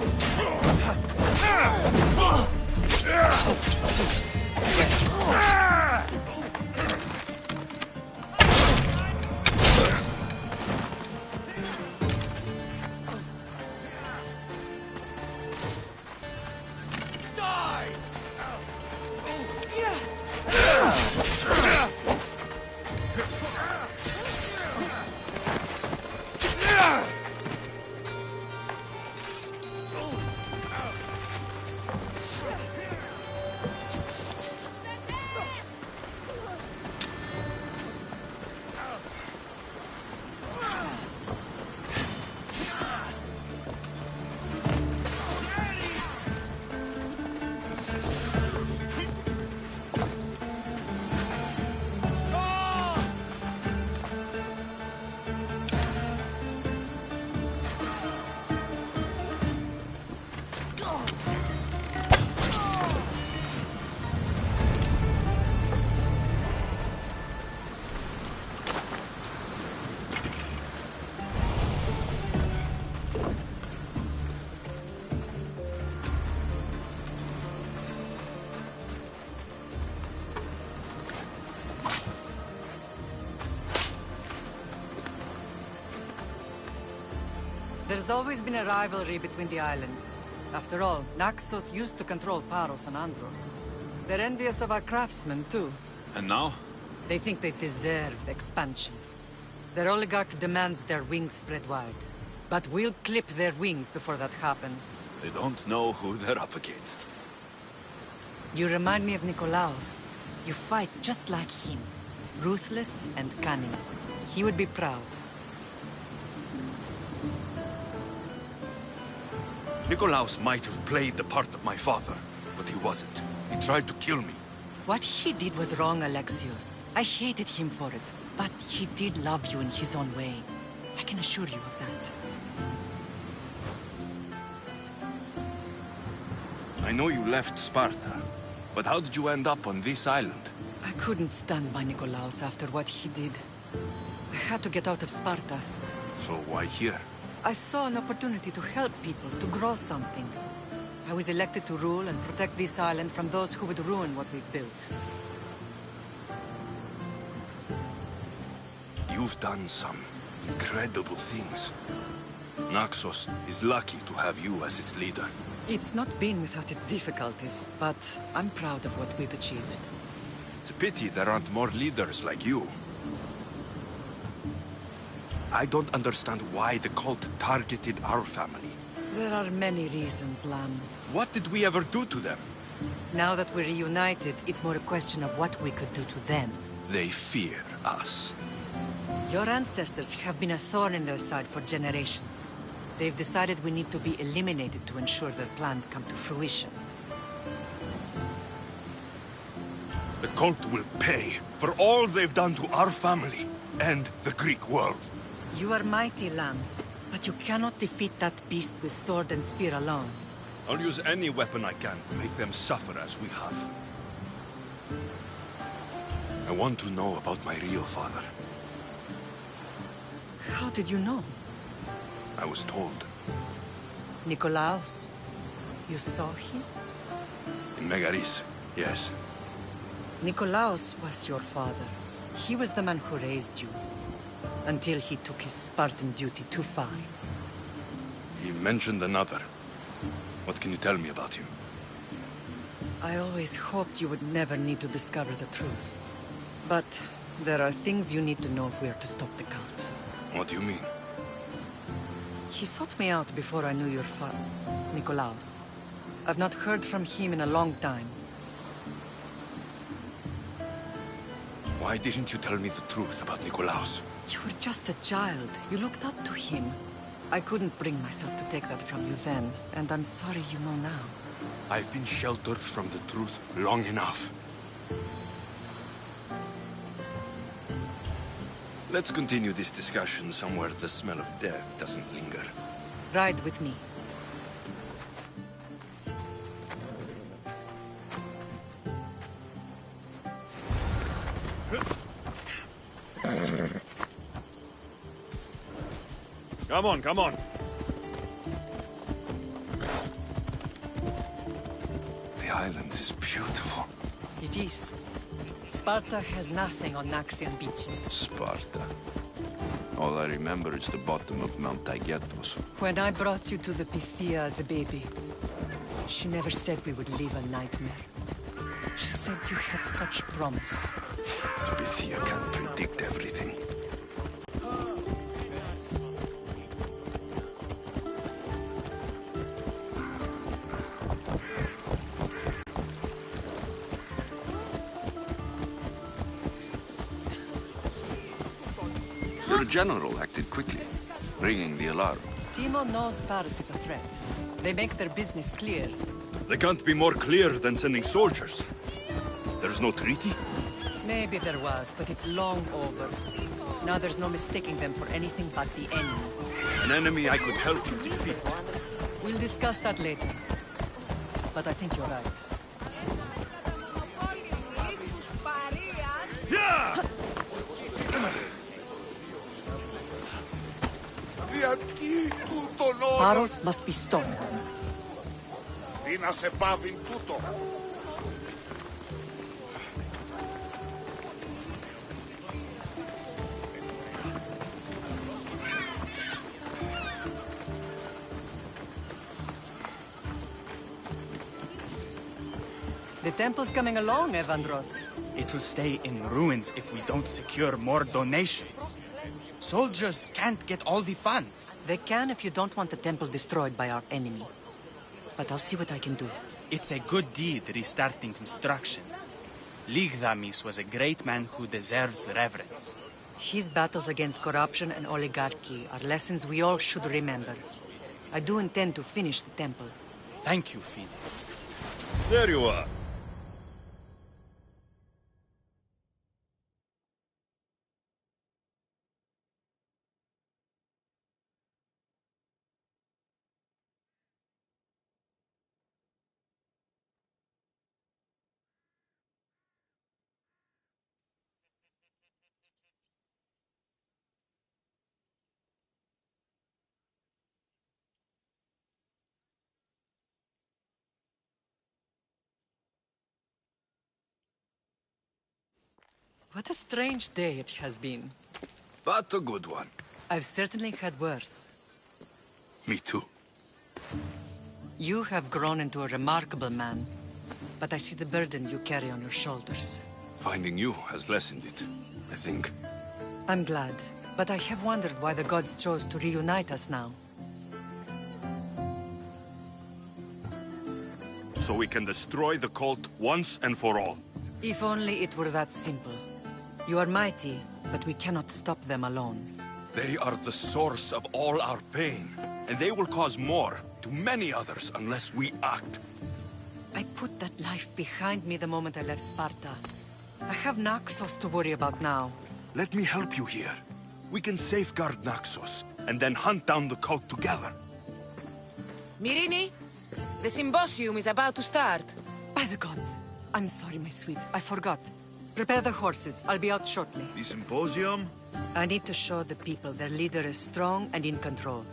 There's always been a rivalry between the islands. After all, Naxos used to control Paros and Andros. They're envious of our craftsmen, too. And now? They think they deserve expansion. Their oligarch demands their wings spread wide. But we'll clip their wings before that happens. They don't know who they're up against. You remind me of Nikolaos. You fight just like him. Ruthless and cunning. He would be proud. Nikolaos might have played the part of my father, but he wasn't. He tried to kill me. What he did was wrong, Alexios. I hated him for it. But he did love you in his own way. I can assure you of that. I know you left Sparta, but how did you end up on this island? I couldn't stand by Nikolaos after what he did. I had to get out of Sparta. So why here? I saw an opportunity to help people, to grow something. I was elected to rule and protect this island from those who would ruin what we've built. You've done some incredible things. Naxos is lucky to have you as its leader. It's not been without its difficulties, but I'm proud of what we've achieved. It's a pity there aren't more leaders like you. I don't understand why the cult targeted our family. There are many reasons, Lam. What did we ever do to them? Now that we're reunited, it's more a question of what we could do to them. They fear us. Your ancestors have been a thorn in their side for generations. They've decided we need to be eliminated to ensure their plans come to fruition. The cult will pay for all they've done to our family and the Greek world. You are mighty, Lam, but you cannot defeat that beast with sword and spear alone. I'll use any weapon I can to make them suffer as we have. I want to know about my real father. How did you know? I was told. Nikolaos? You saw him? In Megaris, yes. Nikolaos was your father. He was the man who raised you. Until he took his Spartan duty too far. He mentioned another. What can you tell me about him? I always hoped you would never need to discover the truth. But there are things you need to know if we are to stop the cult. What do you mean? He sought me out before I knew your father, Nikolaos. I've not heard from him in a long time. Why didn't you tell me the truth about Nikolaos? You were just a child. You looked up to him. I couldn't bring myself to take that from you then, and I'm sorry you know now. I've been sheltered from the truth long enough. Let's continue this discussion somewhere the smell of death doesn't linger. Ride with me. Come on, come on. The island is beautiful. It is. Sparta has nothing on Naxian beaches. Sparta. All I remember is the bottom of Mount Taygetos. When I brought you to the Pythia as a baby, she never said we would live a nightmare. She said you had such promise. The Pythia can't predict everything. Your general acted quickly, ringing the alarm. Timo knows Paris is a threat. They make their business clear. They can't be more clear than sending soldiers. There's no treaty? Maybe there was, but it's long over. Now there's no mistaking them for anything but the enemy. An enemy I could help you defeat. We'll discuss that later. But I think you're right. Paros must be stopped. Τι να σε πάβει τούτο. The temple's coming along, Evandros. It will stay in ruins if we don't secure more donations. Soldiers can't get all the funds. They can if you don't want the temple destroyed by our enemy. But I'll see what I can do. It's a good deed restarting construction. Ligdamis was a great man who deserves reverence. His battles against corruption and oligarchy are lessons we all should remember. I do intend to finish the temple. Thank you, Phoenix. There you are. What a strange day it has been. But a good one. I've certainly had worse. Me too. You have grown into a remarkable man, but I see the burden you carry on your shoulders. Finding you has lessened it, I think. I'm glad, but I have wondered why the gods chose to reunite us now. So we can destroy the cult once and for all. If only it were that simple. You are mighty, but we cannot stop them alone. They are the source of all our pain, and they will cause more to many others unless we act. I put that life behind me the moment I left Sparta. I have Naxos to worry about now. Let me help you here. We can safeguard Naxos, and then hunt down the cult together. Myrrine, the symposium is about to start. By the gods. I'm sorry, my sweet. I forgot. Prepare the horses. I'll be out shortly. The symposium? I need to show the people their leader is strong and in control.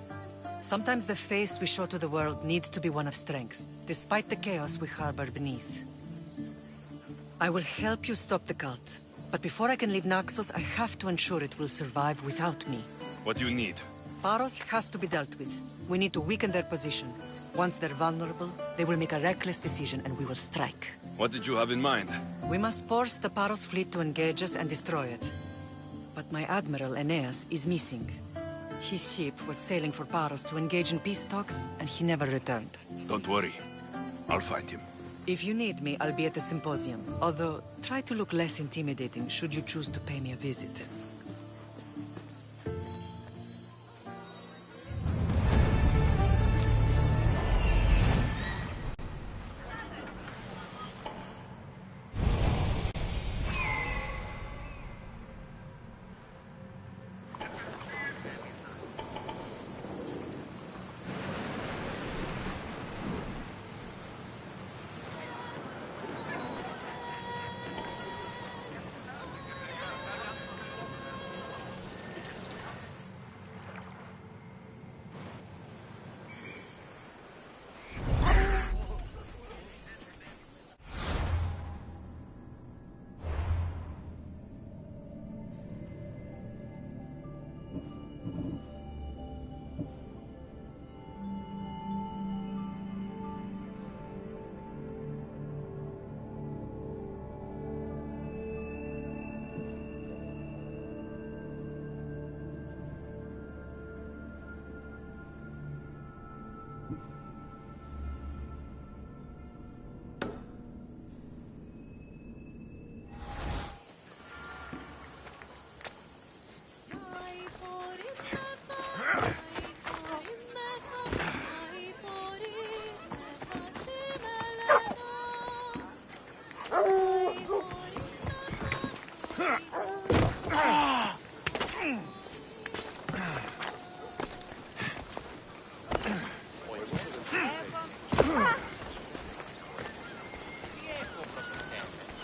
Sometimes the face we show to the world needs to be one of strength, despite the chaos we harbor beneath. I will help you stop the cult, but before I can leave Naxos, I have to ensure it will survive without me. What do you need? Paros has to be dealt with. We need to weaken their position. Once they're vulnerable, they will make a reckless decision and we will strike. What did you have in mind? We must force the Paros fleet to engage us and destroy it. But my admiral, Aeneas, is missing. His ship was sailing for Paros to engage in peace talks, and he never returned. Don't worry. I'll find him. If you need me, I'll be at the symposium. Although, try to look less intimidating should you choose to pay me a visit.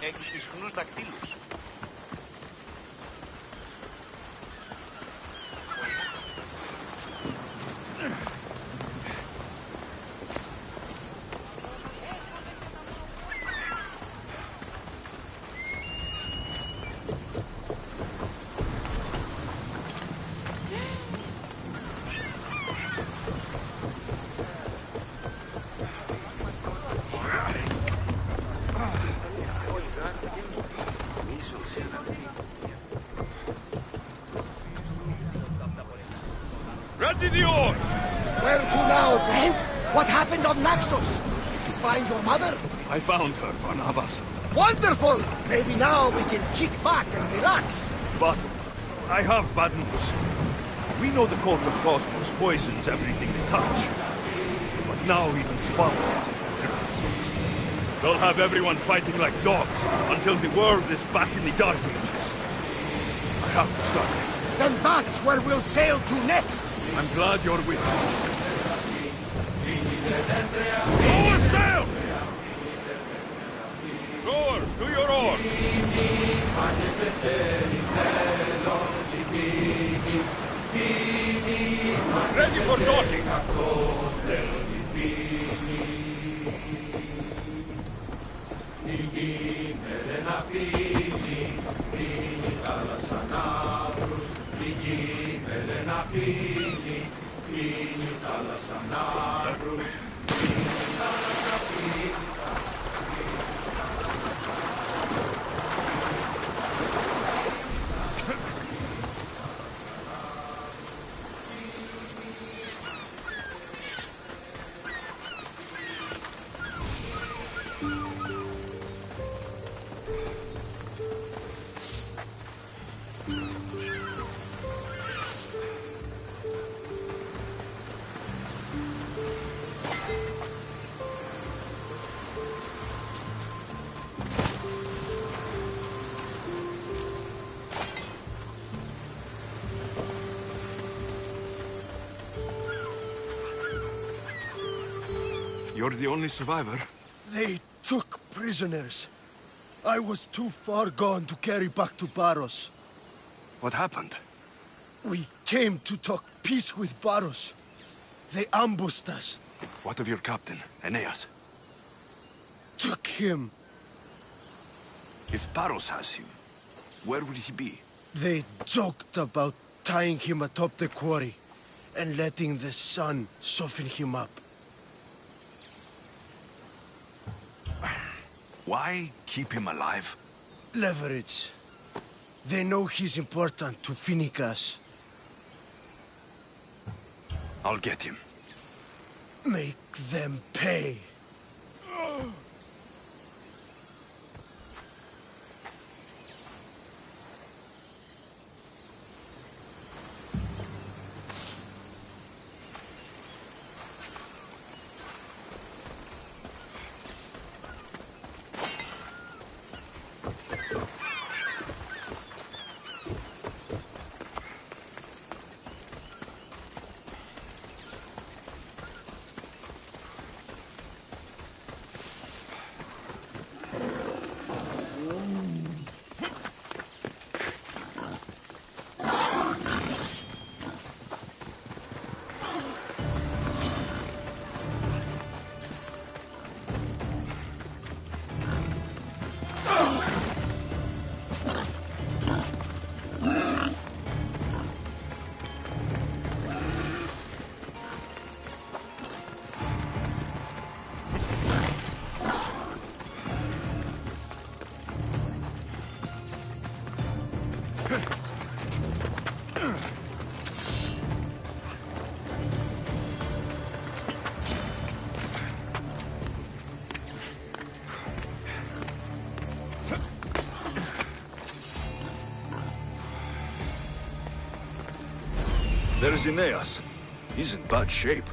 Έχεις ισχνούς δακτύλους. Ready the oars! Where to now, Brent? What happened on Naxos? Did you find your mother? I found her, Barnabas. Wonderful! Maybe now we can kick back and relax. But I have bad news. We know the Cult of Cosmos poisons everything they touch. But now even Sparta is in their grips. They'll have everyone fighting like dogs until the world is back in the Dark Ages. I have to start it. Then that's where we'll sail to next. I'm glad you're with me. Lower sail! Rowers, do your oars! Ready for docking! You're the only survivor? They took prisoners. I was too far gone to carry back to Baros. What happened? We came to talk peace with Baros. They ambushed us. What of your captain, Aeneas? Took him. If Baros has him, where would he be? They joked about tying him atop the quarry and letting the sun soften him up. Why keep him alive? Leverage. They know he's important to Finicas. I'll get him. Make them pay. There's Aeneas. He's in bad shape.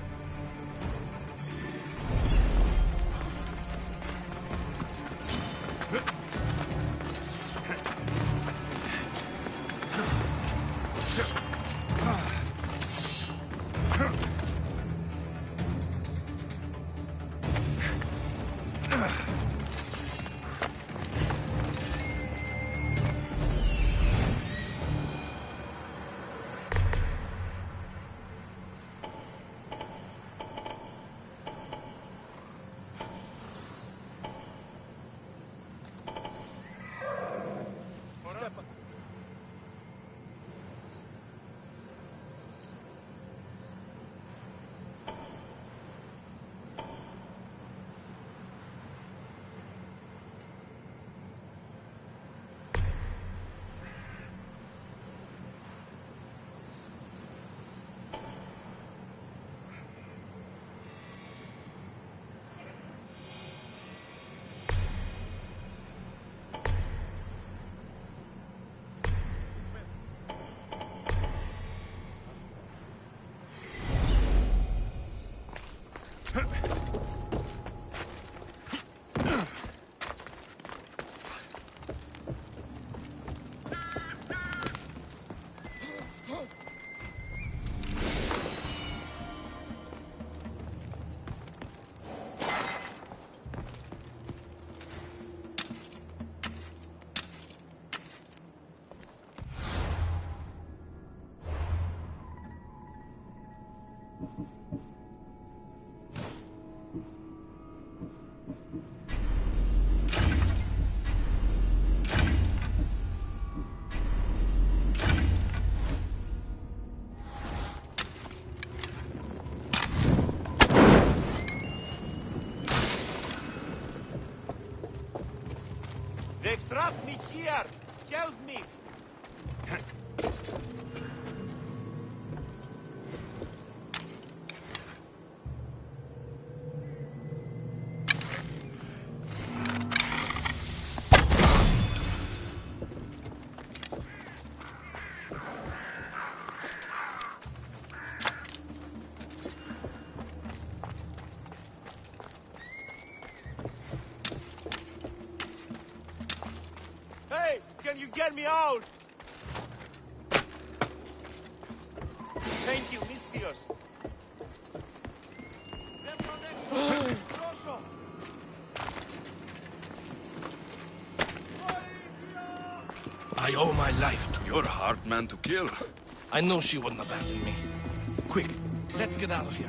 They've trapped me here! Help me! Hey! Can you get me out? Thank you, Mistios. I owe my life to You're a hard man to kill. I knew she wouldn't abandon me. Quick, let's get out of here.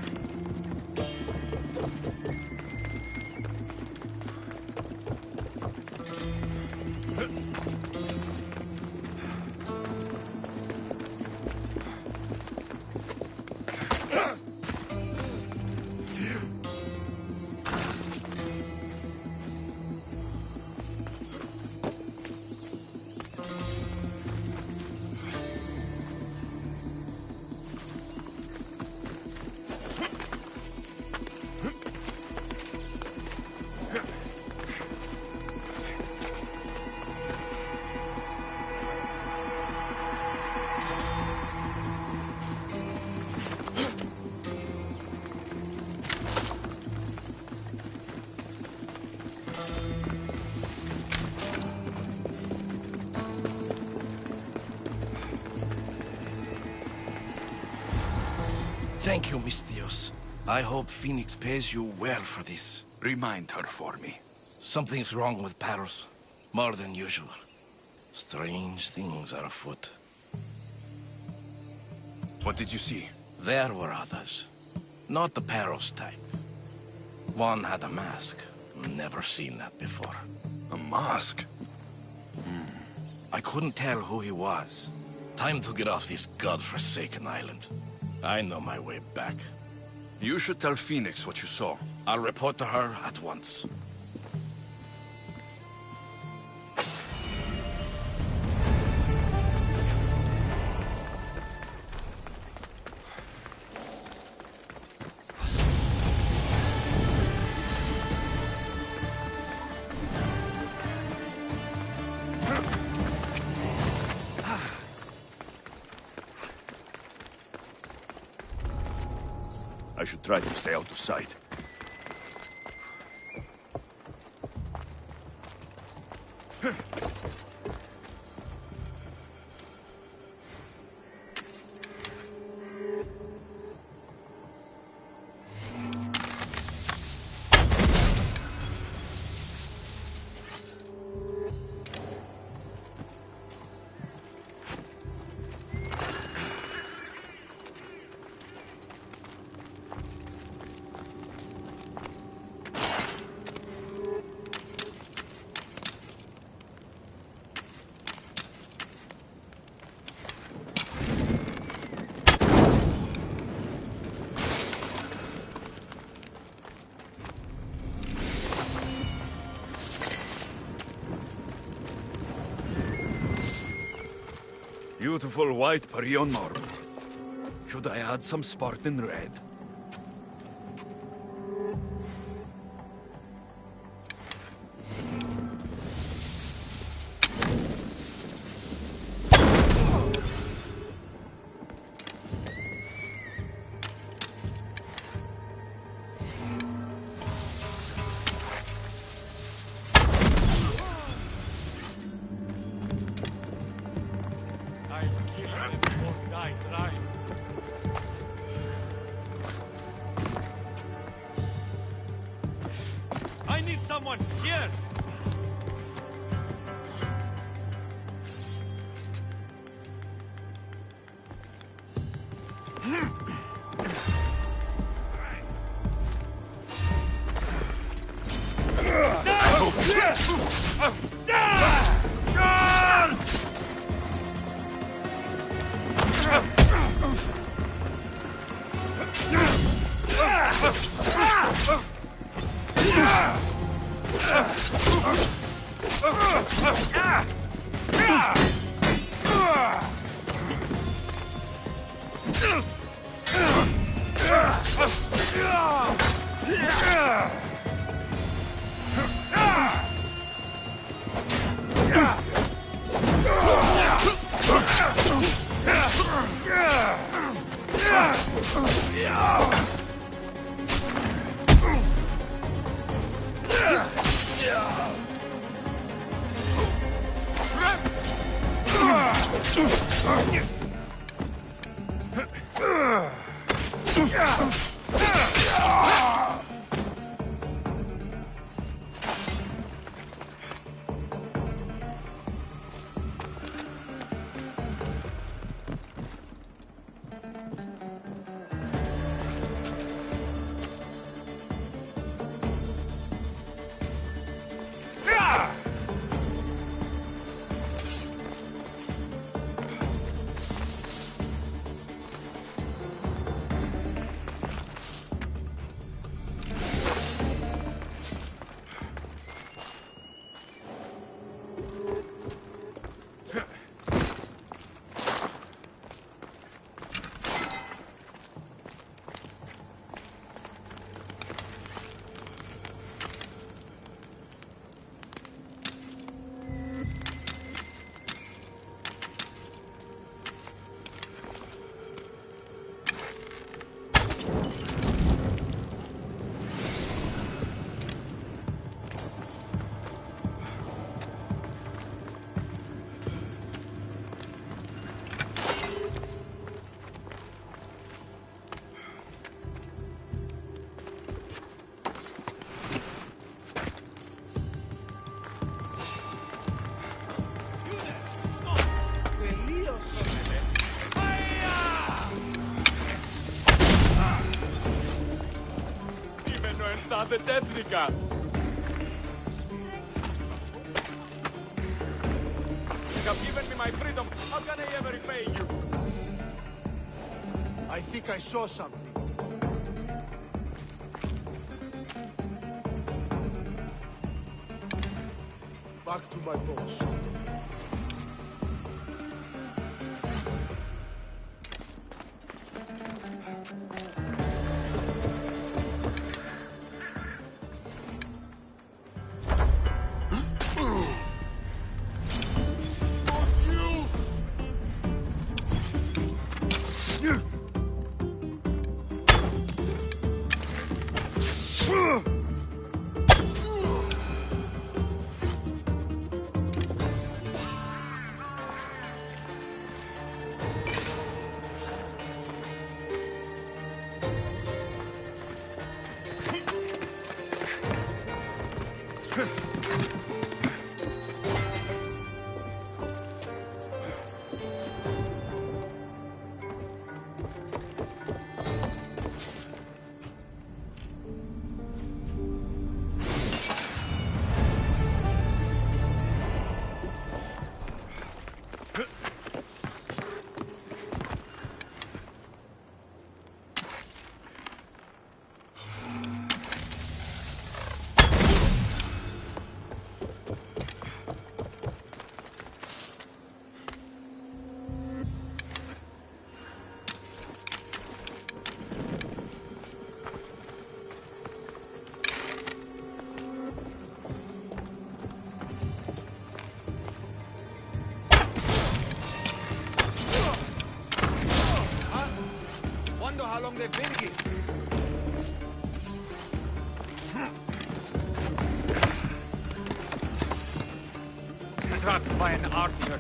Thank you, Mistios. I hope Phoenix pays you well for this. Remind her for me. Something's wrong with Paros. More than usual. Strange things are afoot. What did you see? There were others. Not the Paros type. One had a mask. Never seen that before. A mask? I couldn't tell who he was. Time to get off this godforsaken island. I know my way back. You should tell Phoenix what you saw. I'll report to her at once. I should try to stay out of sight. Beautiful white Parion marble. Should I add some Spartan red? I need someone here! The Tethnica! You have given me my freedom. How can I ever repay you? I think I saw something. Back to my post. How long they've been here? Struck by an archer.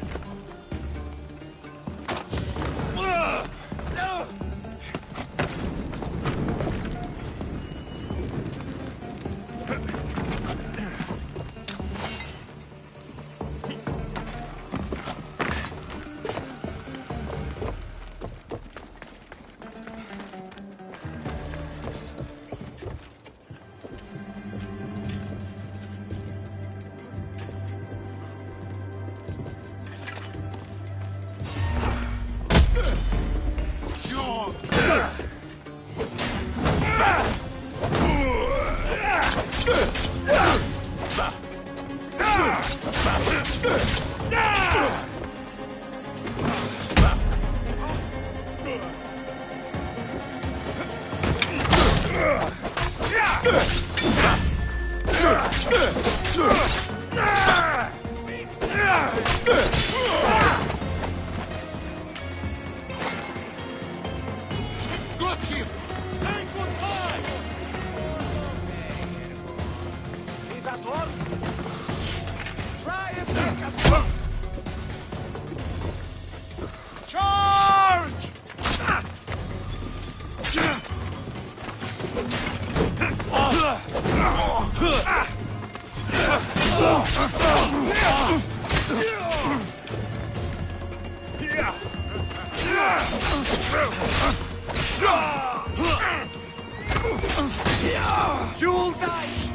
You'll die!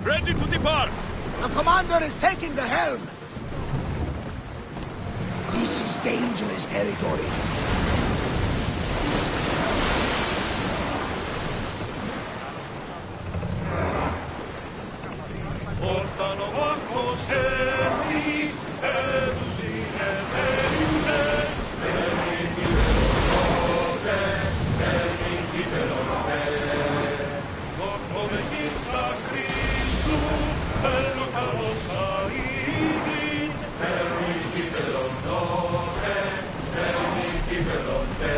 Ready to depart! The commander is taking the helm! This is dangerous territory. Portano bajo Sefi, Edusine Verine, Verine Velonote, Verine Velonote. Corpo de Quinta Crisu, Bello Carossarini, Verine Velonote, Verine Velonote,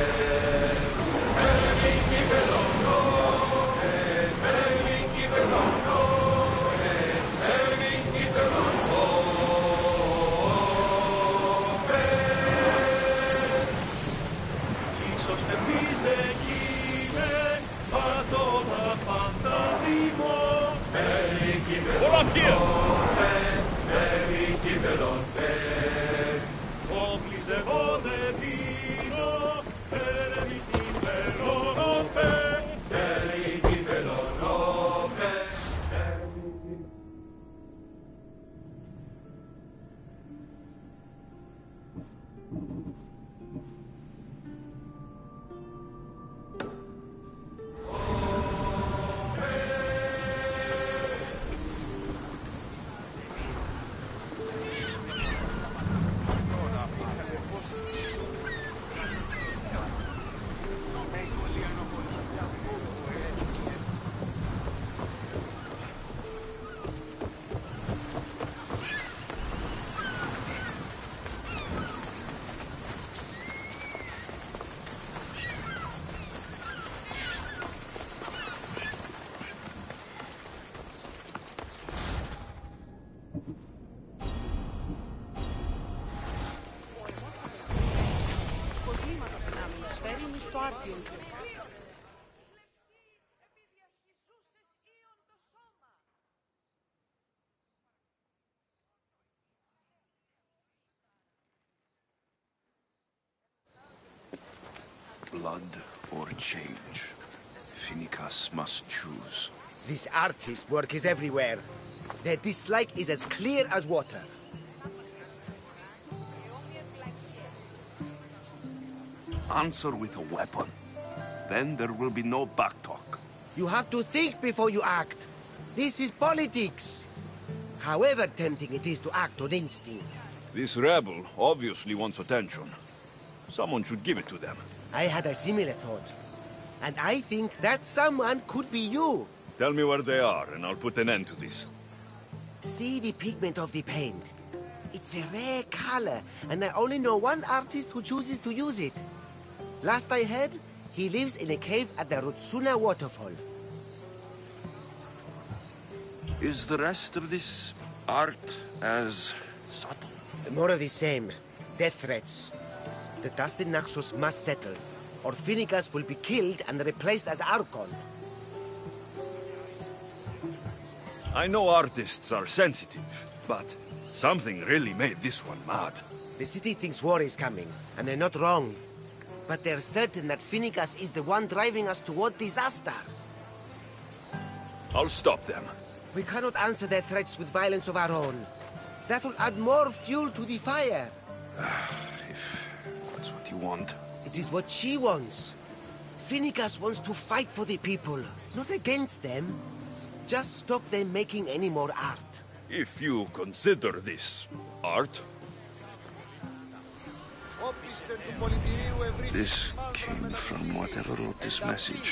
Verine Velonote, Verine Velonote. Νεφής δεν γίνε, πατώνα πάντα θύμω. Φέρει κυβερνώνε, φέρει κυβερνώνε. Όπλιζε βόδε δίνω, φέρει κυβερνώνε, φέρει κυβερνώνε. Blood or change? Finicus must choose. This artist's work is everywhere. Their dislike is as clear as water. Answer with a weapon. Then there will be no backtalk. You have to think before you act. This is politics. However tempting it is to act on instinct. This rebel obviously wants attention. Someone should give it to them. I had a similar thought. And I think that someone could be you. Tell me where they are, and I'll put an end to this. See the pigment of the paint. It's a rare color, and I only know one artist who chooses to use it. Last I heard, he lives in a cave at the Rotsuna waterfall. Is the rest of this art as subtle? More of the same. Death threats. The dust in Naxos must settle, or Finnegas will be killed and replaced as Archon. I know artists are sensitive, but something really made this one mad. The city thinks war is coming, and they're not wrong. But they're certain that Finnegas is the one driving us toward disaster. I'll stop them. We cannot answer their threats with violence of our own. That will add more fuel to the fire. If that's what you want. It is what she wants. Finnegas wants to fight for the people, not against them. Just stop them making any more art. If you consider this art. This came from whatever wrote this message.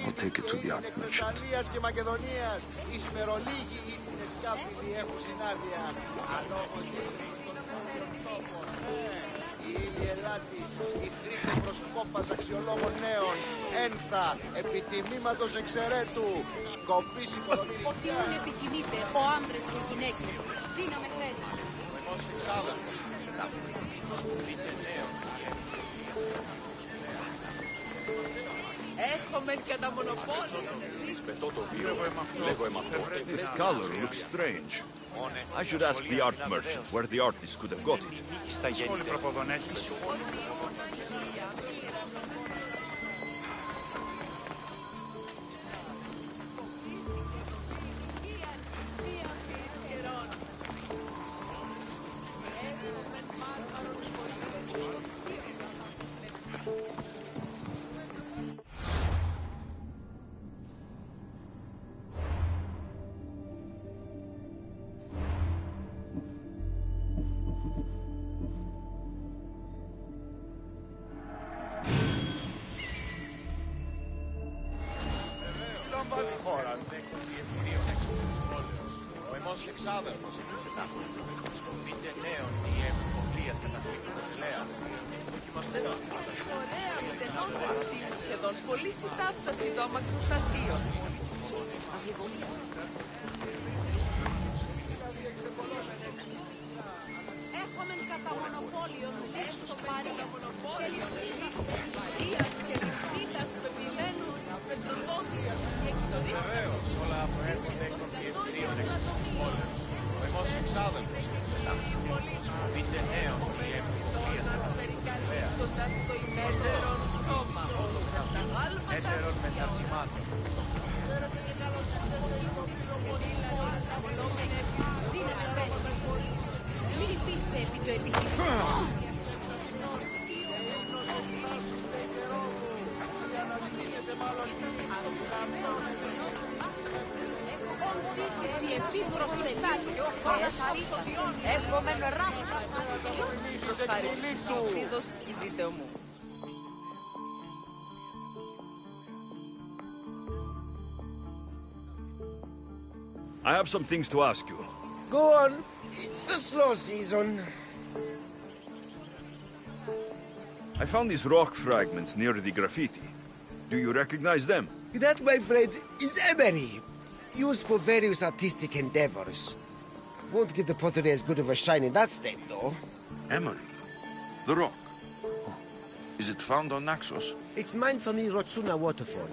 I'll take it to the art merchant. Ένθα, επιτιμήματος εξαιρέτου, σκοπής οικονομική. Οφείλουν επιθυμείτε, ο άντρες και οι γυναίκες. Δύναμε θέλει. Ο εμός εξάδελφος σε τάφη. Σκοπείτε νέο. Έχουμε κατά μονοπόλιο. This color looks strange. I should ask the art merchant where the artist could have got it. Ο εμός εξάδελφος σε τάφη. Σκοπείτε νέων ή ευκολίας καταφύγοντας ελέας. Δοκιμαστέ το. Ωραία, μηδενός ευθύνη σχεδόν. Πολύ συντάφταση το αμαξοστασίο. Έχουμε κατά μονοπόλιο του έστω πάρει τα μονοπόλιο. Δίας και λεφτήλας πεπιλένους της πετροδότης και εξορίστας. Βεβαίως, όλα προέρχονται εκ των πιεστηρίων εκ των πόλεων. Ο εμός εξάδελφος σε τάφη. Σκοπείτε νέων ή ευκολίας καταφύγοντας ελέας. Το ημέτερον σώμα. Έτερον μεταρτημάτων. Μην πείστε επί το επιχείρημα. Η επίβρος στελάκι, ο φάρας αρίστον, εύχομεν ράψα. Προς χάρη της Σοφίδος, ζήτε μου. I have some things to ask you. Go on. It's the slow season. I found these rock fragments near the graffiti. Do you recognize them? That, my friend, is emery. Used for various artistic endeavors. Won't give the pottery as good of a shine in that state, though. Emery? The rock? Oh. Is it found on Naxos? It's mined from the Rotsuna waterfall.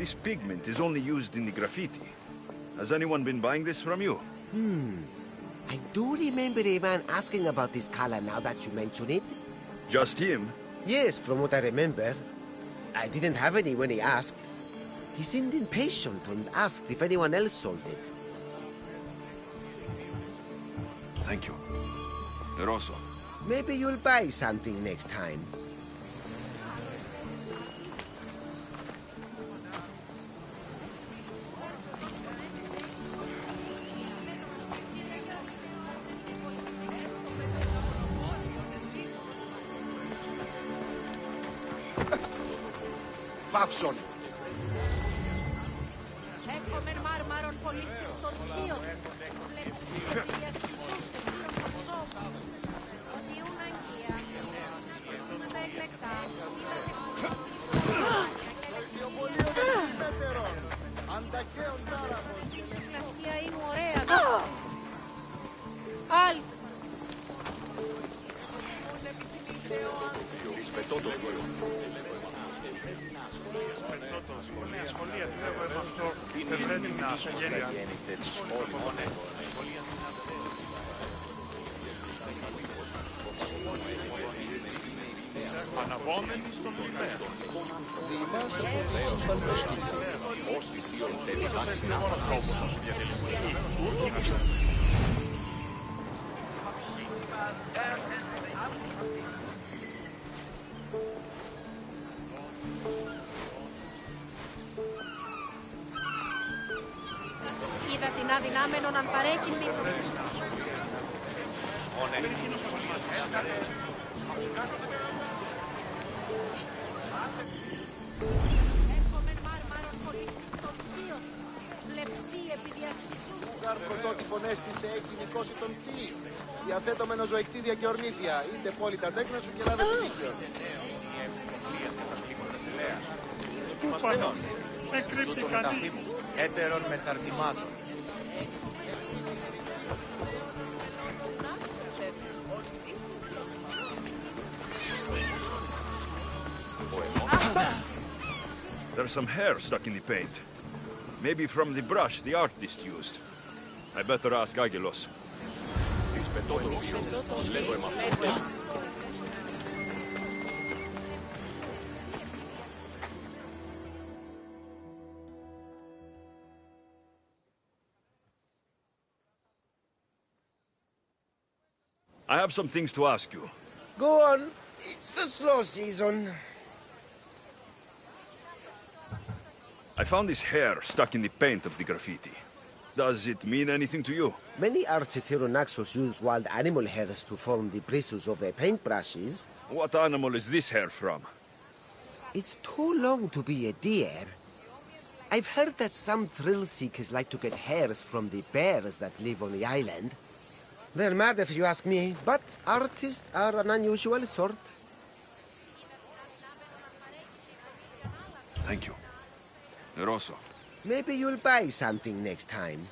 This pigment is only used in the graffiti. Has anyone been buying this from you? I do remember a man asking about this color now that you mention it. Just him? Yes, from what I remember. I didn't have any when he asked. He seemed impatient and asked if anyone else sold it. Thank you. Eroso. Maybe you'll buy something next time. Παύσον. Έχουμε μάρμαρον πολύ στικτορχείο. Σχολεία πιστεύω εδώ αυτό δεν πρέπει να γίνεται της όλης αναβόμενοι στον λιμένα. Ως θυσίων θέλει να μόνος τρόπος να σου διατελεί. Είδα την αδυνάμενον αν παρέχει μήκο. Έρχομαι μάρμαρος χωρίς τον θείο. Βλεψί επί διασχισούς. Πρωτότυπον αίσθησε έχει νικώσει τον τι. Διαθέτωμενο ζωεκτήδια και ορνήθια. Είτε πόλη τα τέκνα σου και λάβε το δίκιο. Εκρύπτει κανείς. Έτερων μεταρτημάτων. There's some hair stuck in the paint. Maybe from the brush the artist used. I better ask Agelos. I have some things to ask you. Go on. It's the slow season. I found this hair stuck in the paint of the graffiti. Does it mean anything to you? Many artists here on Naxos use wild animal hairs to form the bristles of their paintbrushes. What animal is this hair from? It's too long to be a deer. I've heard that some thrill seekers like to get hairs from the bears that live on the island. They're mad if you ask me, but artists are an unusual sort. Thank you. Rosso. Maybe you'll buy something next time.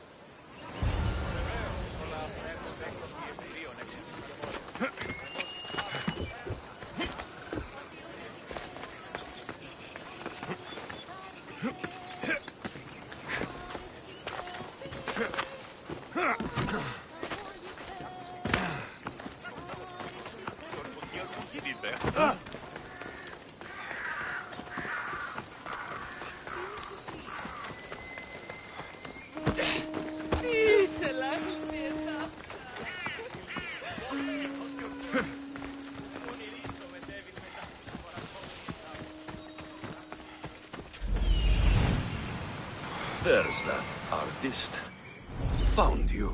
There's that artist. Found you.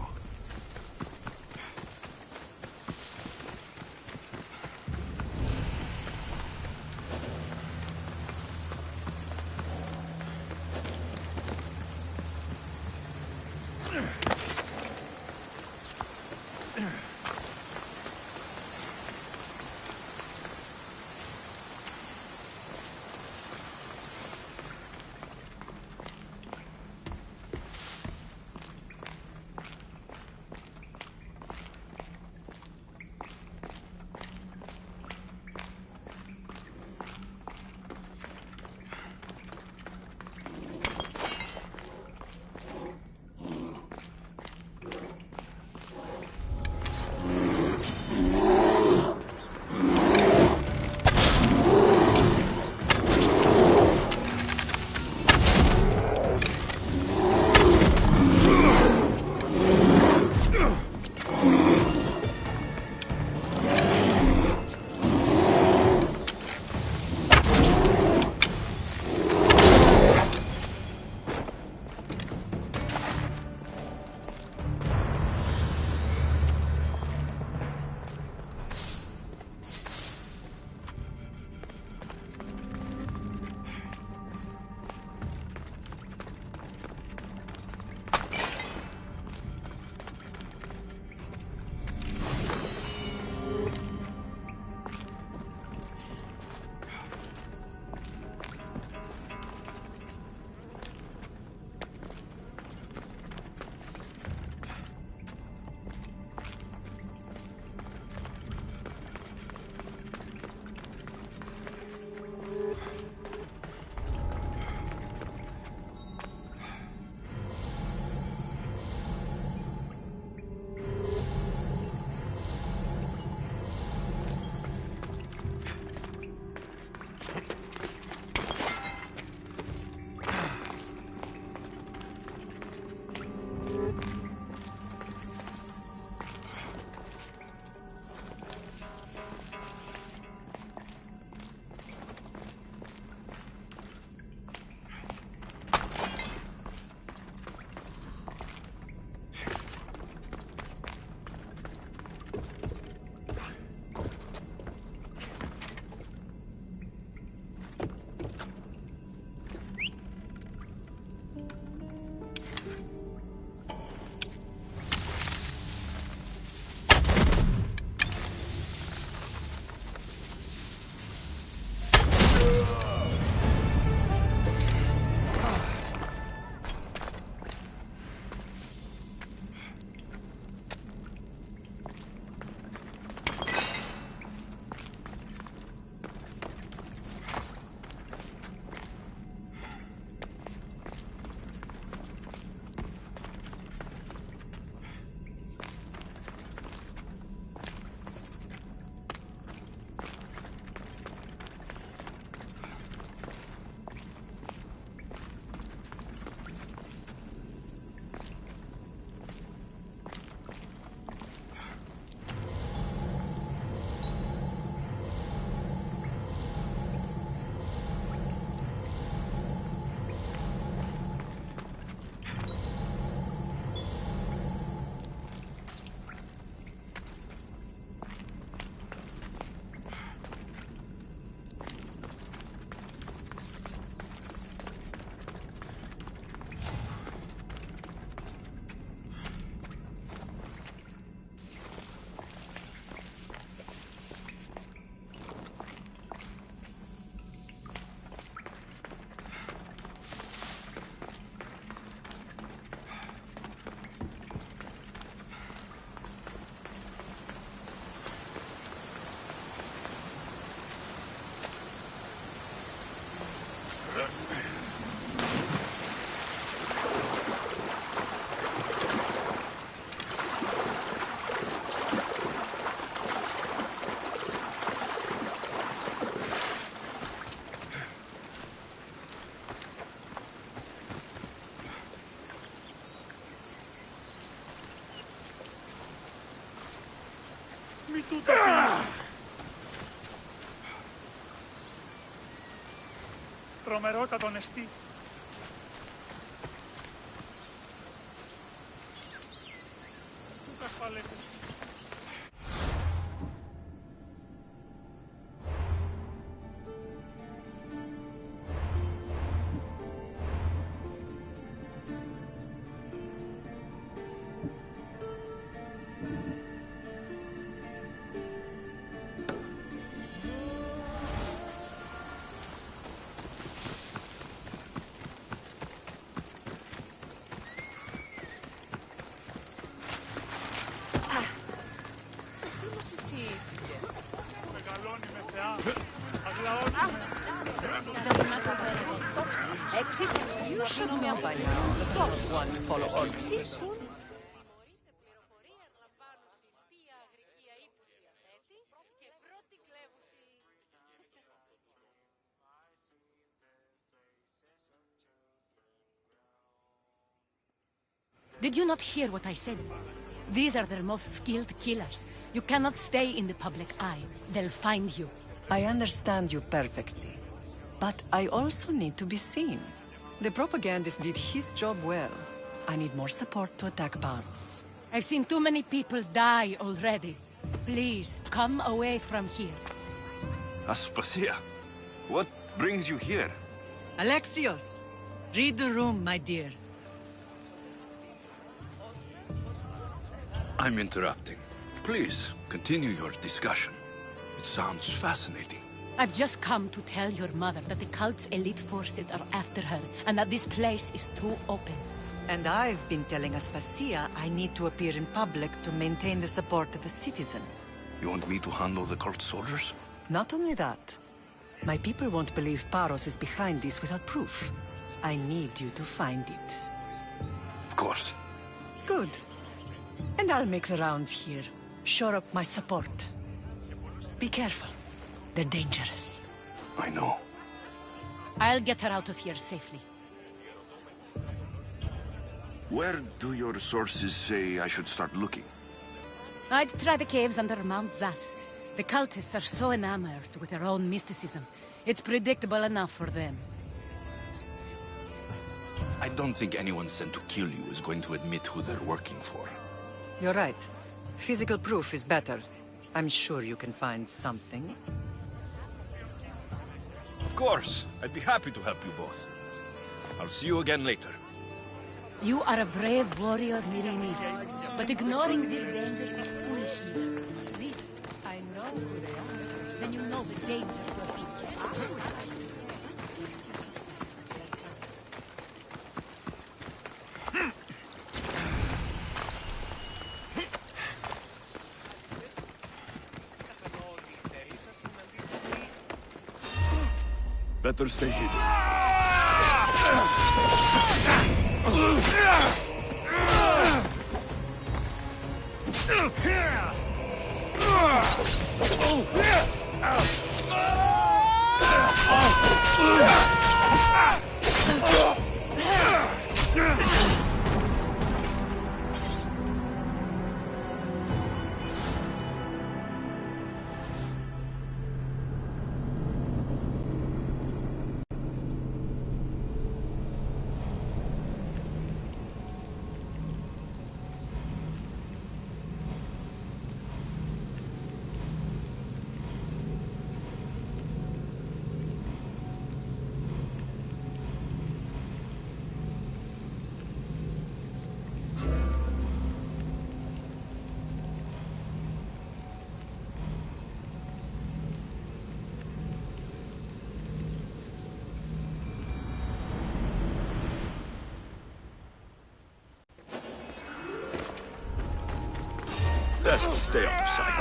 μη τούτο πείσεις. Τρομερότατο νεστή. Τούτο ασφαλέσεις. You should know by now. Stop one to follow Odyssey. Did you not hear what I said? These are their most skilled killers. You cannot stay in the public eye. They'll find you. I understand you perfectly. But I also need to be seen. The propagandist did his job well. I need more support to attack Paros. I've seen too many people die already. Please, come away from here. Aspasia, what brings you here? Alexios! Read the room, my dear. I'm interrupting. Please, continue your discussion. It sounds fascinating. I've just come to tell your mother that the cult's elite forces are after her, and that this place is too open. And I've been telling Aspasia I need to appear in public to maintain the support of the citizens. You want me to handle the cult soldiers? Not only that. My people won't believe Paros is behind this without proof. I need you to find it. Of course. Good. And I'll make the rounds here. Shore up my support. Be careful. They're dangerous. I know. I'll get her out of here safely. Where do your sources say I should start looking? I'd try the caves under Mount Zas. The cultists are so enamored with their own mysticism. It's predictable enough for them. I don't think anyone sent to kill you is going to admit who they're working for. You're right. Physical proof is better. I'm sure you can find something. Of course. I'd be happy to help you both. I'll see you again later. You are a brave warrior, Mirini. But ignoring this danger is foolishness. This, I know who they are. Then you know the danger will be. Better stay hidden. Best stay out of sight.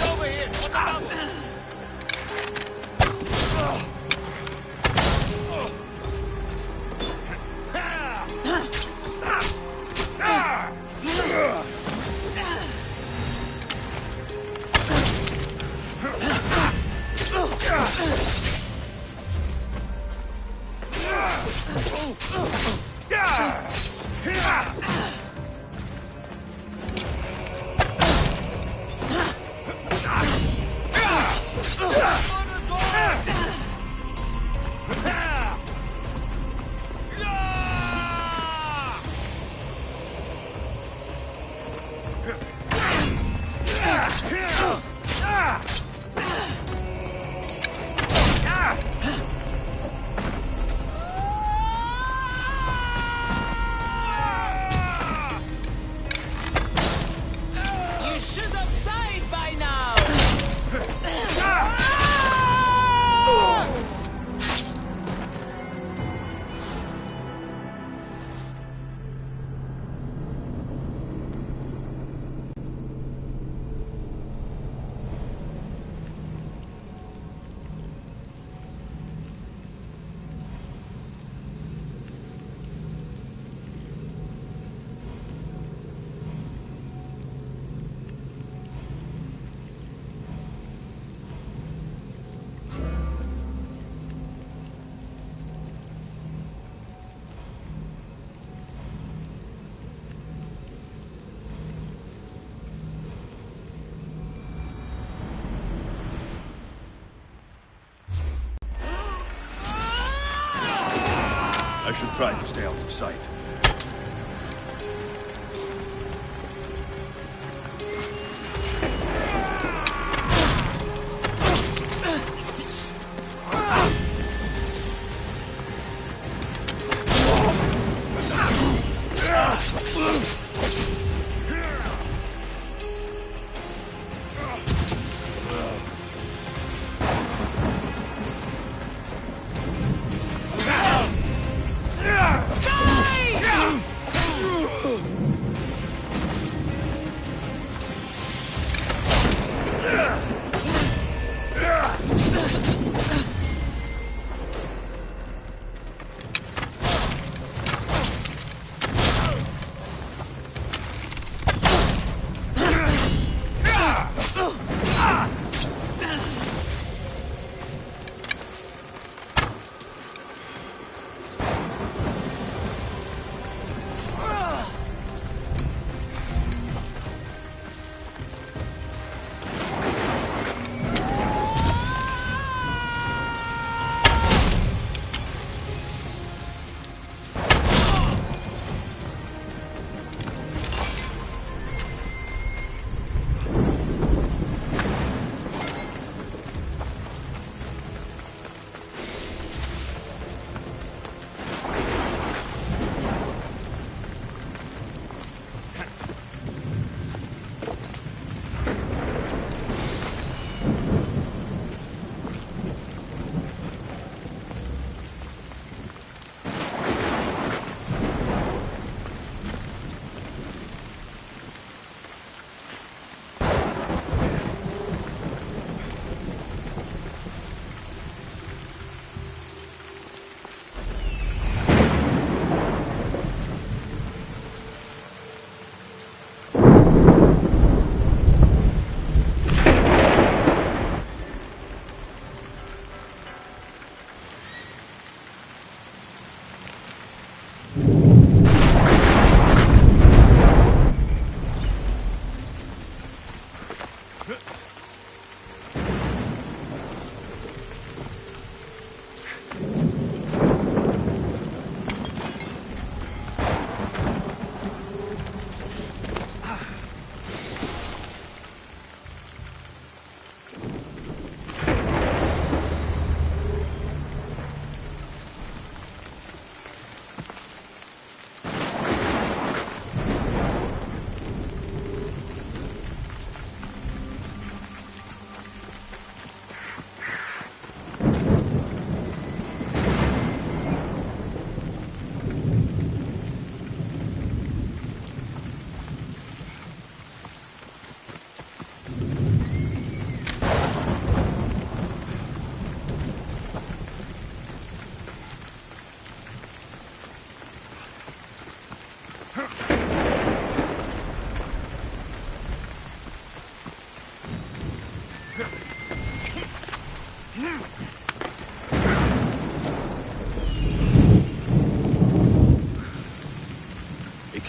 Over here! What about that? I'll try to stay out of sight.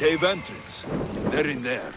Cave entrance. They're in there.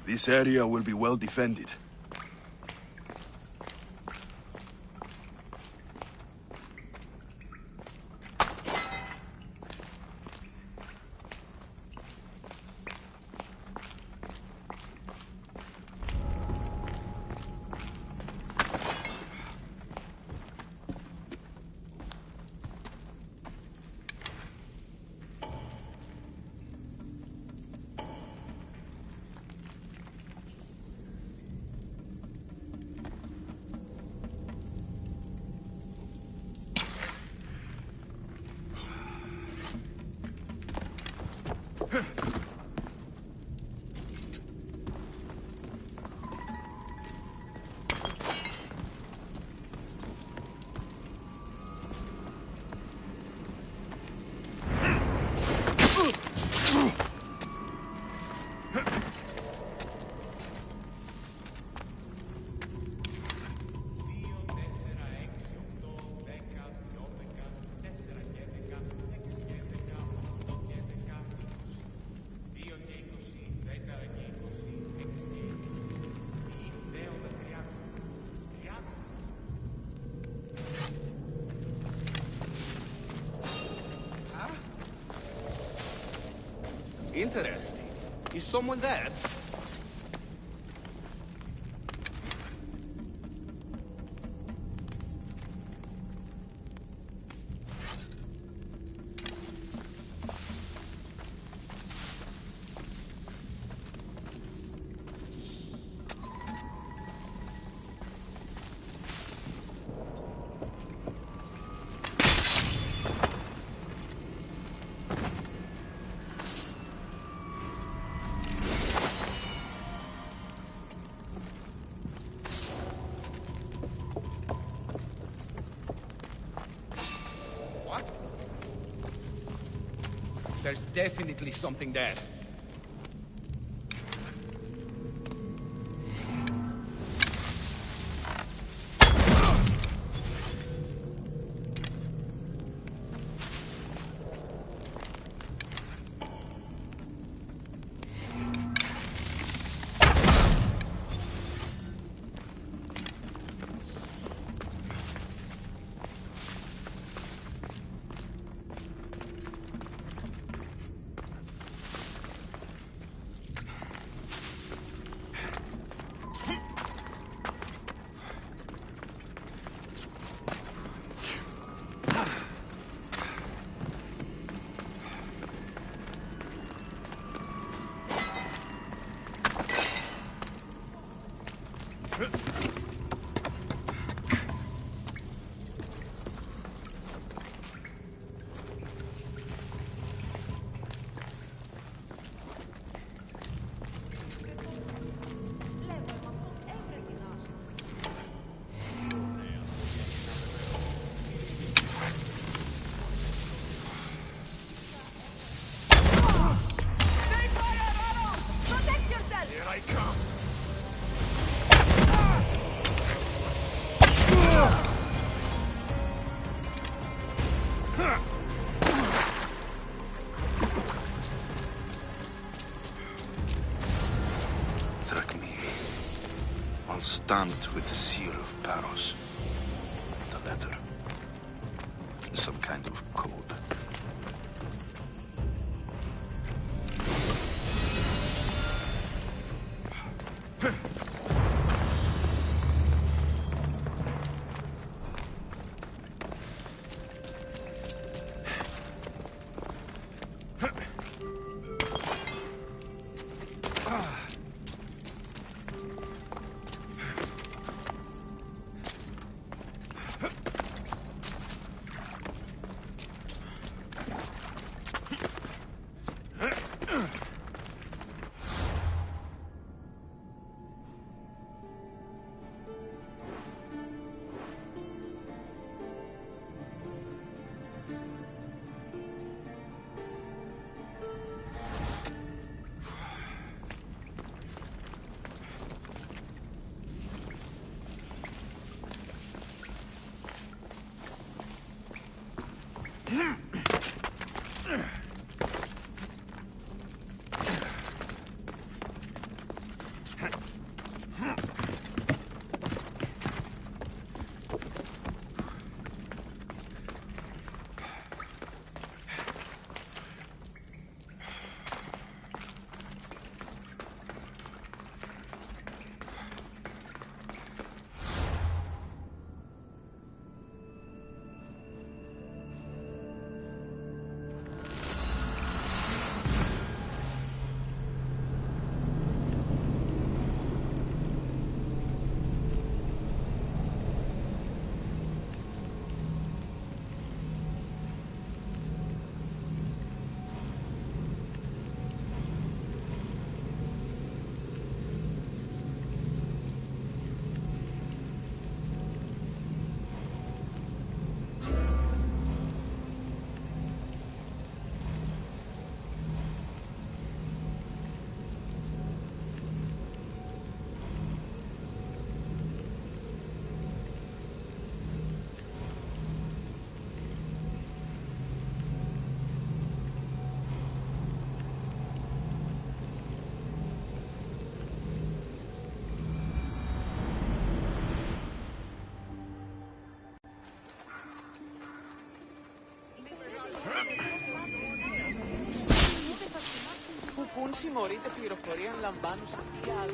This area will be well defended. Interesting. Is someone there? There's definitely something there. Stamped with the seal of Paros. The letter. Some kind of code. Πουν συμμορείται πληροφορία αν λαμβάνουν σε αυτή άλλη.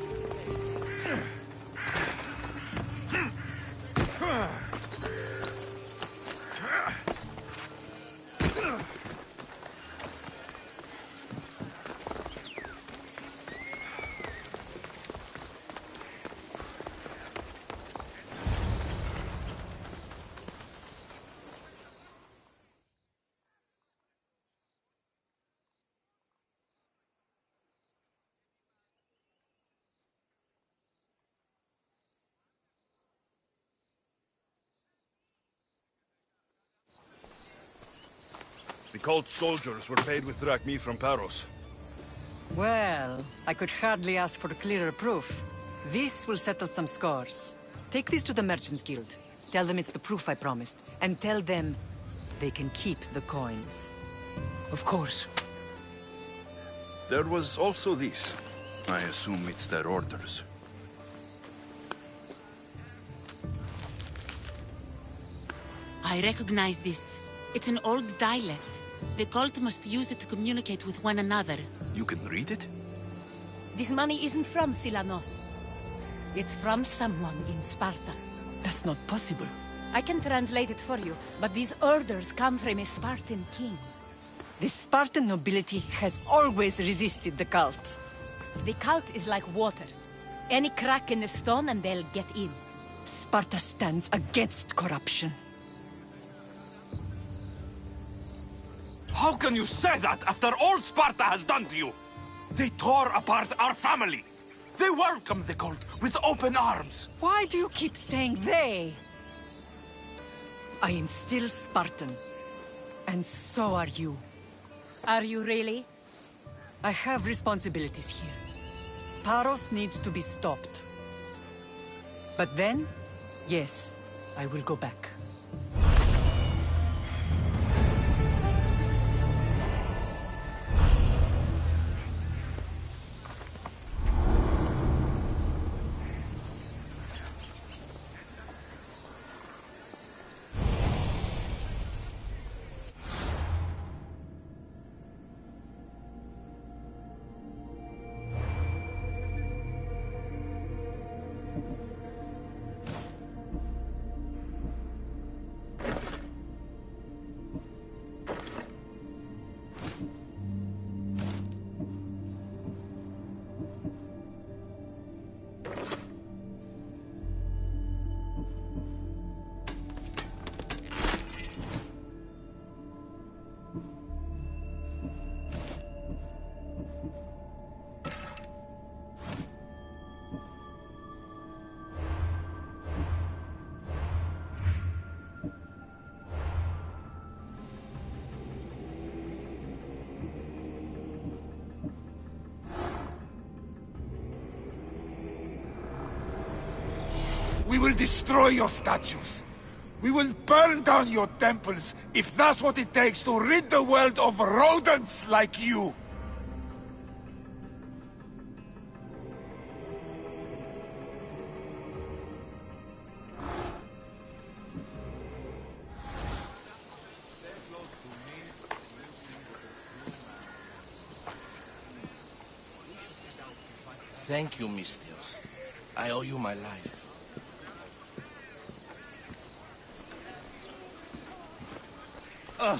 The cult soldiers were paid with drachmi from Paros. Well, I could hardly ask for clearer proof. This will settle some scores. Take this to the Merchants Guild. Tell them it's the proof I promised. And tell them they can keep the coins. Of course. There was also this. I assume it's their orders. I recognize this. It's an old dialect. The cult must use it to communicate with one another. You can read it? This money isn't from Silanos. It's from someone in Sparta. That's not possible. I can translate it for you, but these orders come from a Spartan king. The Spartan nobility has always resisted the cult. The cult is like water. Any crack in the stone and they'll get in. Sparta stands against corruption. How can you say that after all Sparta has done to you? They tore apart our family. They welcomed the cult with open arms. Why do you keep saying they? I am still Spartan. And so are you. Are you really? I have responsibilities here. Paros needs to be stopped. But then, yes, I will go back. We will destroy your statues. We will burn down your temples if that's what it takes to rid the world of rodents like you! Thank you, Mistios. I owe you my life. Ugh.